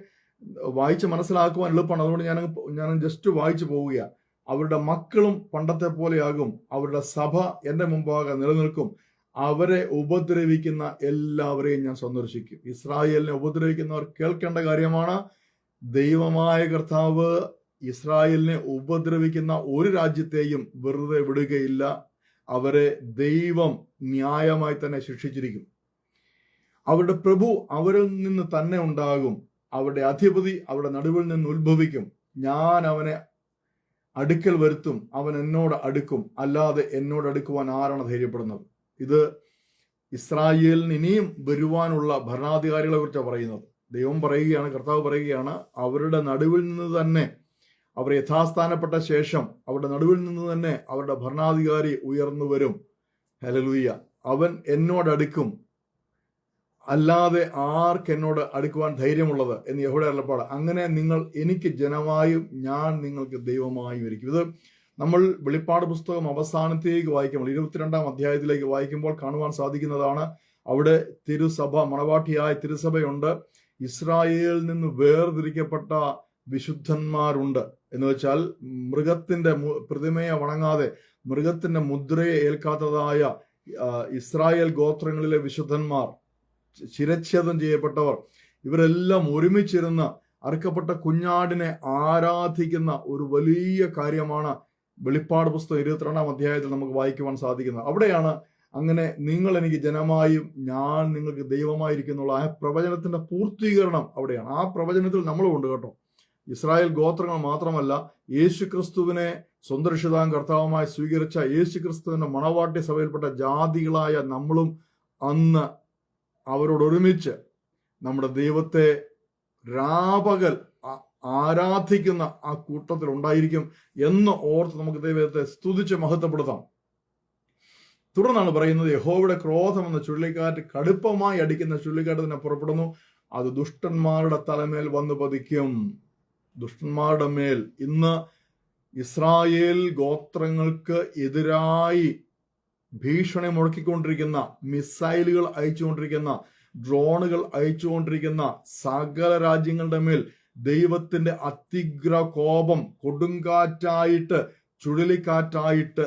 വായിച്ച് മനസ്സിലാക്കുവാൻ എളുപ്പമാണ്. അതുകൊണ്ട് ഞാൻ ജസ്റ്റ് വായിച്ചു പോവുക. അവരുടെ മക്കളും പണ്ടത്തെ പോലെയാകും. അവരുടെ സഭ എന്റെ മുമ്പാകെ നിലനിൽക്കും. അവരെ ഉപദ്രവിക്കുന്ന എല്ലാവരെയും ഞാൻ സന്ദർശിക്കും. ഇസ്രായേലിനെ ഉപദ്രവിക്കുന്നവർ കേൾക്കേണ്ട കാര്യമാണ്. ദൈവമായ കർത്താവ് ഇസ്രായേലിനെ ഉപദ്രവിക്കുന്ന ഒരു രാജ്യത്തെയും വെറുതെ വിടുകയില്ല. അവരെ ദൈവം ന്യായമായി തന്നെ ശിക്ഷിച്ചിരിക്കും. അവരുടെ പ്രഭു അവരിൽ നിന്ന് തന്നെ ഉണ്ടാകും. അവരുടെ അധിപതി അവരുടെ നടുവിൽ നിന്ന് ഉത്ഭവിക്കും. ഞാൻ അവനെ അടുക്കൽ വരുത്തും, അവൻ എന്നോട് അടുക്കും. അല്ലാതെ എന്നോട് അടുക്കുവാൻ ആരാണ് ധൈര്യപ്പെടുന്നത്? ഇത് ഇസ്രായേലിന് ഇനിയും വരുവാനുള്ള ഭരണാധികാരികളെ കുറിച്ചാണ് പറയുന്നത്. ദൈവം പറയുകയാണ്, കർത്താവ് പറയുകയാണ്, അവരുടെ നടുവിൽ നിന്ന് തന്നെ, അവർ യഥാസ്ഥാനപ്പെട്ട ശേഷം അവരുടെ നടുവിൽ നിന്ന് തന്നെ അവരുടെ ഭരണാധികാരി ഉയർന്നു വരും. ഹല്ലേലൂയ. അവൻ എന്നോടടുക്കും, അല്ലാതെ ആർക്ക് എന്നോട് അടുക്കുവാൻ ധൈര്യമുള്ളത് എന്ന് യഹോവയുടെ അരുളപ്പാട്. അങ്ങനെ നിങ്ങൾ എനിക്ക് ജനമായും ഞാൻ നിങ്ങൾക്ക് ദൈവമായും ഇരിക്കും. ഇത് നമ്മൾ വെളിപ്പാട് പുസ്തകം അവസാനത്തേക്ക് വായിക്കുമ്പോൾ 22-ാം അധ്യായത്തിലേക്ക് വായിക്കുമ്പോൾ കാണുവാൻ സാധിക്കുന്നതാണ്. അവിടെ തിരുസഭ, മണവാട്ടിയായ തിരുസഭയുണ്ട്. ഇസ്രായേലിൽ നിന്ന് വേർതിരിക്കപ്പെട്ട വിശുദ്ധന്മാരുണ്ട്. എന്ന് വെച്ചാൽ മൃഗത്തിന്റെ പ്രതിമയെ വണങ്ങാതെ മൃഗത്തിന്റെ മുദ്രയെ ഏൽക്കാത്തതായ ഇസ്രായേൽ ഗോത്രങ്ങളിലെ വിശുദ്ധന്മാർ, ശിരച്ഛേദം ചെയ്യപ്പെട്ടവർ, ഇവരെല്ലാം ഒരുമിച്ചിരുന്ന് അറുക്കപ്പെട്ട കുഞ്ഞാടിനെ ആരാധിക്കുന്ന ഒരു വലിയ കാര്യമാണ് വെളിപ്പാട് പുസ്തകം 22-ാം അധ്യായത്തിൽ നമുക്ക് വായിക്കുവാൻ സാധിക്കുന്നത്. അവിടെയാണ് അങ്ങനെ നിങ്ങൾ എനിക്ക് ജനമായും ഞാൻ നിങ്ങൾക്ക് ദൈവമായിരിക്കുന്നുള്ള ആ പ്രവചനത്തിന്റെ പൂർത്തീകരണം അവിടെയാണ്. ആ പ്രവചനത്തിൽ നമ്മളും ഉണ്ട് കേട്ടോ. ഇസ്രായേൽ ഗോത്രങ്ങൾ മാത്രമല്ല, യേശുക്രിസ്തുവിനെ സ്വന്തം രക്ഷിതാവും കർത്താവുമായി സ്വീകരിച്ച യേശുക്രിസ്തുവിന്റെ മണവാട്ടി സഭയിൽപ്പെട്ട ജാതികളായ നമ്മളും അന്ന് അവരോടൊരുമിച്ച് നമ്മുടെ ദൈവത്തെ രാപകൽ ആരാധിക്കുന്ന ആ കൂട്ടത്തിൽ ഉണ്ടായിരിക്കും എന്ന് ഓർത്ത് നമുക്ക് ദൈവത്തെ സ്തുതിച്ച് മഹത്വപ്പെടുത്താം. തുടർന്നാണ് പറയുന്നത്, യഹോവയുടെ ക്രോധം എന്ന ചുഴലിക്കാറ്റ് കടുപ്പമായി അടിക്കുന്ന ചുഴലിക്കാറ്റ് തന്നെ പുറപ്പെടുന്നു, അത് ദുഷ്ടന്മാരുടെ തലമേൽ വന്നു പതിക്കും. ദുഷ്ടന്മാരുടെ മേൽ ഇന്ന് ഇസ്രായേൽ ഗോത്രങ്ങൾക്ക് എതിരായി ഭീഷണി മുഴക്കിക്കൊണ്ടിരിക്കുന്ന, മിസൈലുകൾ അയച്ചുകൊണ്ടിരിക്കുന്ന, ഡ്രോണുകൾ അയച്ചുകൊണ്ടിരിക്കുന്ന സകല രാജ്യങ്ങളുടെ മേൽ ദൈവത്തിന്റെ അത്യുഗ്ര കോപം കൊടുങ്കാറ്റായിട്ട്, ചുഴലിക്കാറ്റായിട്ട്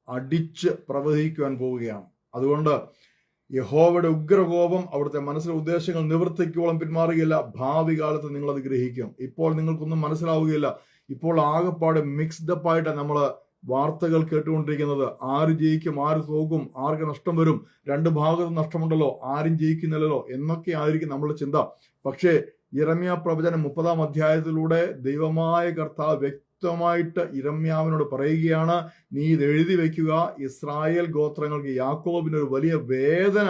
അടിച്ച് പ്രവഹിക്കുവാൻ പോവുകയാണ്. അതുകൊണ്ട് യഹോവയുടെ ഉഗ്രകോപം അവിടുത്തെ മനസ്സിലെ ഉദ്ദേശങ്ങൾ നിവർത്തിക്കോളം പിന്മാറുകയില്ല. ഭാവി കാലത്ത് നിങ്ങളത് ഗ്രഹിക്കും. ഇപ്പോൾ നിങ്ങൾക്കൊന്നും മനസ്സിലാവുകയില്ല. ഇപ്പോൾ ആകെപ്പാടെ മിക്സ്ഡപ്പ് ആയിട്ട് നമ്മൾ വാർത്തകൾ കേട്ടുകൊണ്ടിരിക്കുന്നത്. ആര് ജയിക്കും, ആര് തോക്കും, ആർക്ക് നഷ്ടം വരും, രണ്ട് ഭാഗത്തും നഷ്ടമുണ്ടല്ലോ, ആരും ജയിക്കുന്നില്ലല്ലോ എന്നൊക്കെ ആയിരിക്കും നമ്മളുടെ ചിന്ത. പക്ഷേ യിരെമ്യാ പ്രവചനം 30-ാം അധ്യായത്തിലൂടെ ദൈവമായ കർത്താവ് വ്യക്തമായിട്ട് യിരെമ്യാവിനോട് പറയുകയാണ്, നീ ഇത് എഴുതി വെക്കുക. ഇസ്രായേൽ ഗോത്രങ്ങൾക്ക്, യാക്കോബിന് ഒരു വലിയ വേദന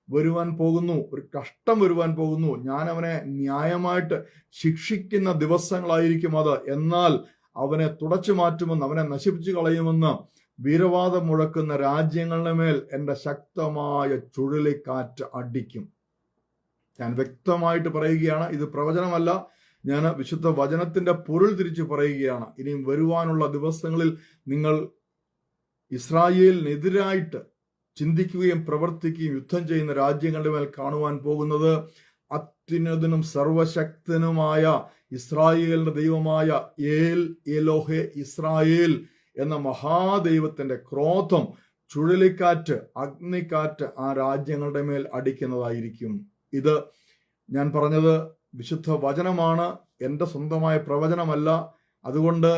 വരുവാൻ പോകുന്നു, ഒരു കഷ്ടം വരുവാൻ പോകുന്നു. ഞാൻ അവനെ ന്യായമായിട്ട് ശിക്ഷിക്കുന്ന ദിവസങ്ങളായിരിക്കും അത്. എന്നാൽ അവനെ തുടച്ചു മാറ്റുമെന്ന്, അവനെ നശിപ്പിച്ചു കളയുമെന്ന് വീരവാദം മുഴക്കുന്ന രാജ്യങ്ങളുടെ മേൽ എൻ്റെ ശക്തമായ ചുഴലിക്കാറ്റ് അടിക്കും. ഞാൻ വ്യക്തമായിട്ട് പറയുകയാണ്, ഇത് പ്രവചനമല്ല, ഞാൻ വിശുദ്ധ വചനത്തിന്റെ പൊരുൾ തിരിച്ചു പറയുകയാണ്. ഇനിയും വരുവാനുള്ള ദിവസങ്ങളിൽ നിങ്ങൾ ഇസ്രായേലിനെതിരായിട്ട് ചിന്തിക്കുകയും പ്രവർത്തിക്കുകയും യുദ്ധം ചെയ്യുന്ന രാജ്യങ്ങളുടെ മേൽ കാണുവാൻ പോകുന്നത് അത്യുന്നതനും സർവശക്തനുമായ ഇസ്രായേലിന്റെ ദൈവമായ ഏൽ എലോഹെ ഇസ്രായേൽ എന്ന മഹാദൈവത്തിന്റെ ക്രോധം, ചുഴലിക്കാറ്റ്, അഗ്നിക്കാറ്റ് ആ രാജ്യങ്ങളുടെ മേൽ അടിക്കുന്നതായിരിക്കും. ഇത് ഞാൻ പറഞ്ഞത് വിശുദ്ധ വചനമാണ്, എൻ്റെ സ്വന്തമായ പ്രവചനമല്ല. അതുകൊണ്ട്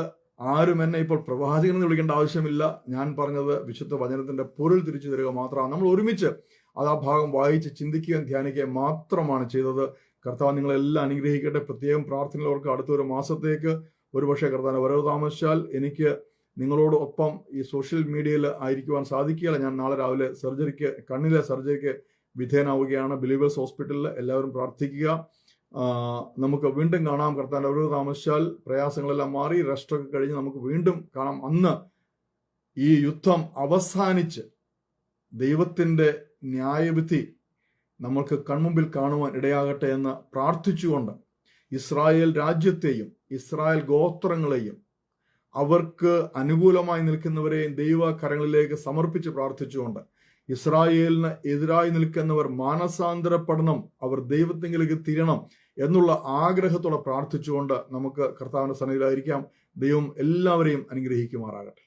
ആരും എന്നെ ഇപ്പോൾ പ്രവാചകൻ എന്ന് വിളിക്കേണ്ട ആവശ്യമില്ല. ഞാൻ പറഞ്ഞത് വിശുദ്ധ വചനത്തിന്റെ പൊരുൾ തിരിച്ചു തരിക മാത്രമാണ്. നമ്മൾ ഒരുമിച്ച് അത് ആ ഭാഗം വായിച്ച് ചിന്തിക്കുകയും ധ്യാനിക്കുകയും മാത്രമാണ് ചെയ്തത്. കർത്താവ് നിങ്ങളെല്ലാം അനുഗ്രഹിക്കട്ടെ. പ്രത്യേകം പ്രാർത്ഥനയുള്ളവർക്ക് അടുത്തൊരു മാസത്തേക്ക് ഒരുപക്ഷെ കർത്താവിന്റെ വരവ് താമസിച്ചാൽ എനിക്ക് നിങ്ങളോടൊപ്പം ഈ സോഷ്യൽ മീഡിയയിൽ ആയിരിക്കുവാൻ സാധിക്കുകയില്ല. ഞാൻ നാളെ രാവിലെ കണ്ണിലെ സർജറിക്ക് വിധേയനാവുകയാണ് ബിലീവേഴ്സ് ഹോസ്പിറ്റലിൽ. എല്ലാവരും പ്രാർത്ഥിക്കുക. നമുക്ക് വീണ്ടും കാണാം. കർത്താവിന്റെ വരവ് താമസിച്ചാൽ പ്രയാസങ്ങളെല്ലാം മാറി റെസ്റ്റൊക്കെ കഴിഞ്ഞ് നമുക്ക് വീണ്ടും കാണാം. അന്ന് ഈ യുദ്ധം അവസാനിച്ച് ദൈവത്തിന്റെ ന്യായവിധി നമ്മൾക്ക് കൺമുമ്പിൽ കാണുവാൻ ഇടയാകട്ടെ എന്ന് പ്രാർത്ഥിച്ചുകൊണ്ട് ഇസ്രായേൽ രാജ്യത്തെയും ഇസ്രായേൽ ഗോത്രങ്ങളെയും അവർക്ക് അനുകൂലമായി നിൽക്കുന്നവരെയും ദൈവകരങ്ങളിലേക്ക് സമർപ്പിച്ച് പ്രാർത്ഥിച്ചുകൊണ്ട് ഇസ്രായേലിന് എതിരായി നിൽക്കുന്നവർ മാനസാന്തരപ്പെടണം, അവർ ദൈവത്തിങ്കിലേക്ക് തിരണം എന്നുള്ള ആഗ്രഹത്തോടെ പ്രാർത്ഥിച്ചുകൊണ്ട് നമുക്ക് കർത്താവിന്റെ സന്നിധിയിലായിരിക്കാം. ദൈവം എല്ലാവരെയും അനുഗ്രഹിക്കുമാറാകട്ടെ.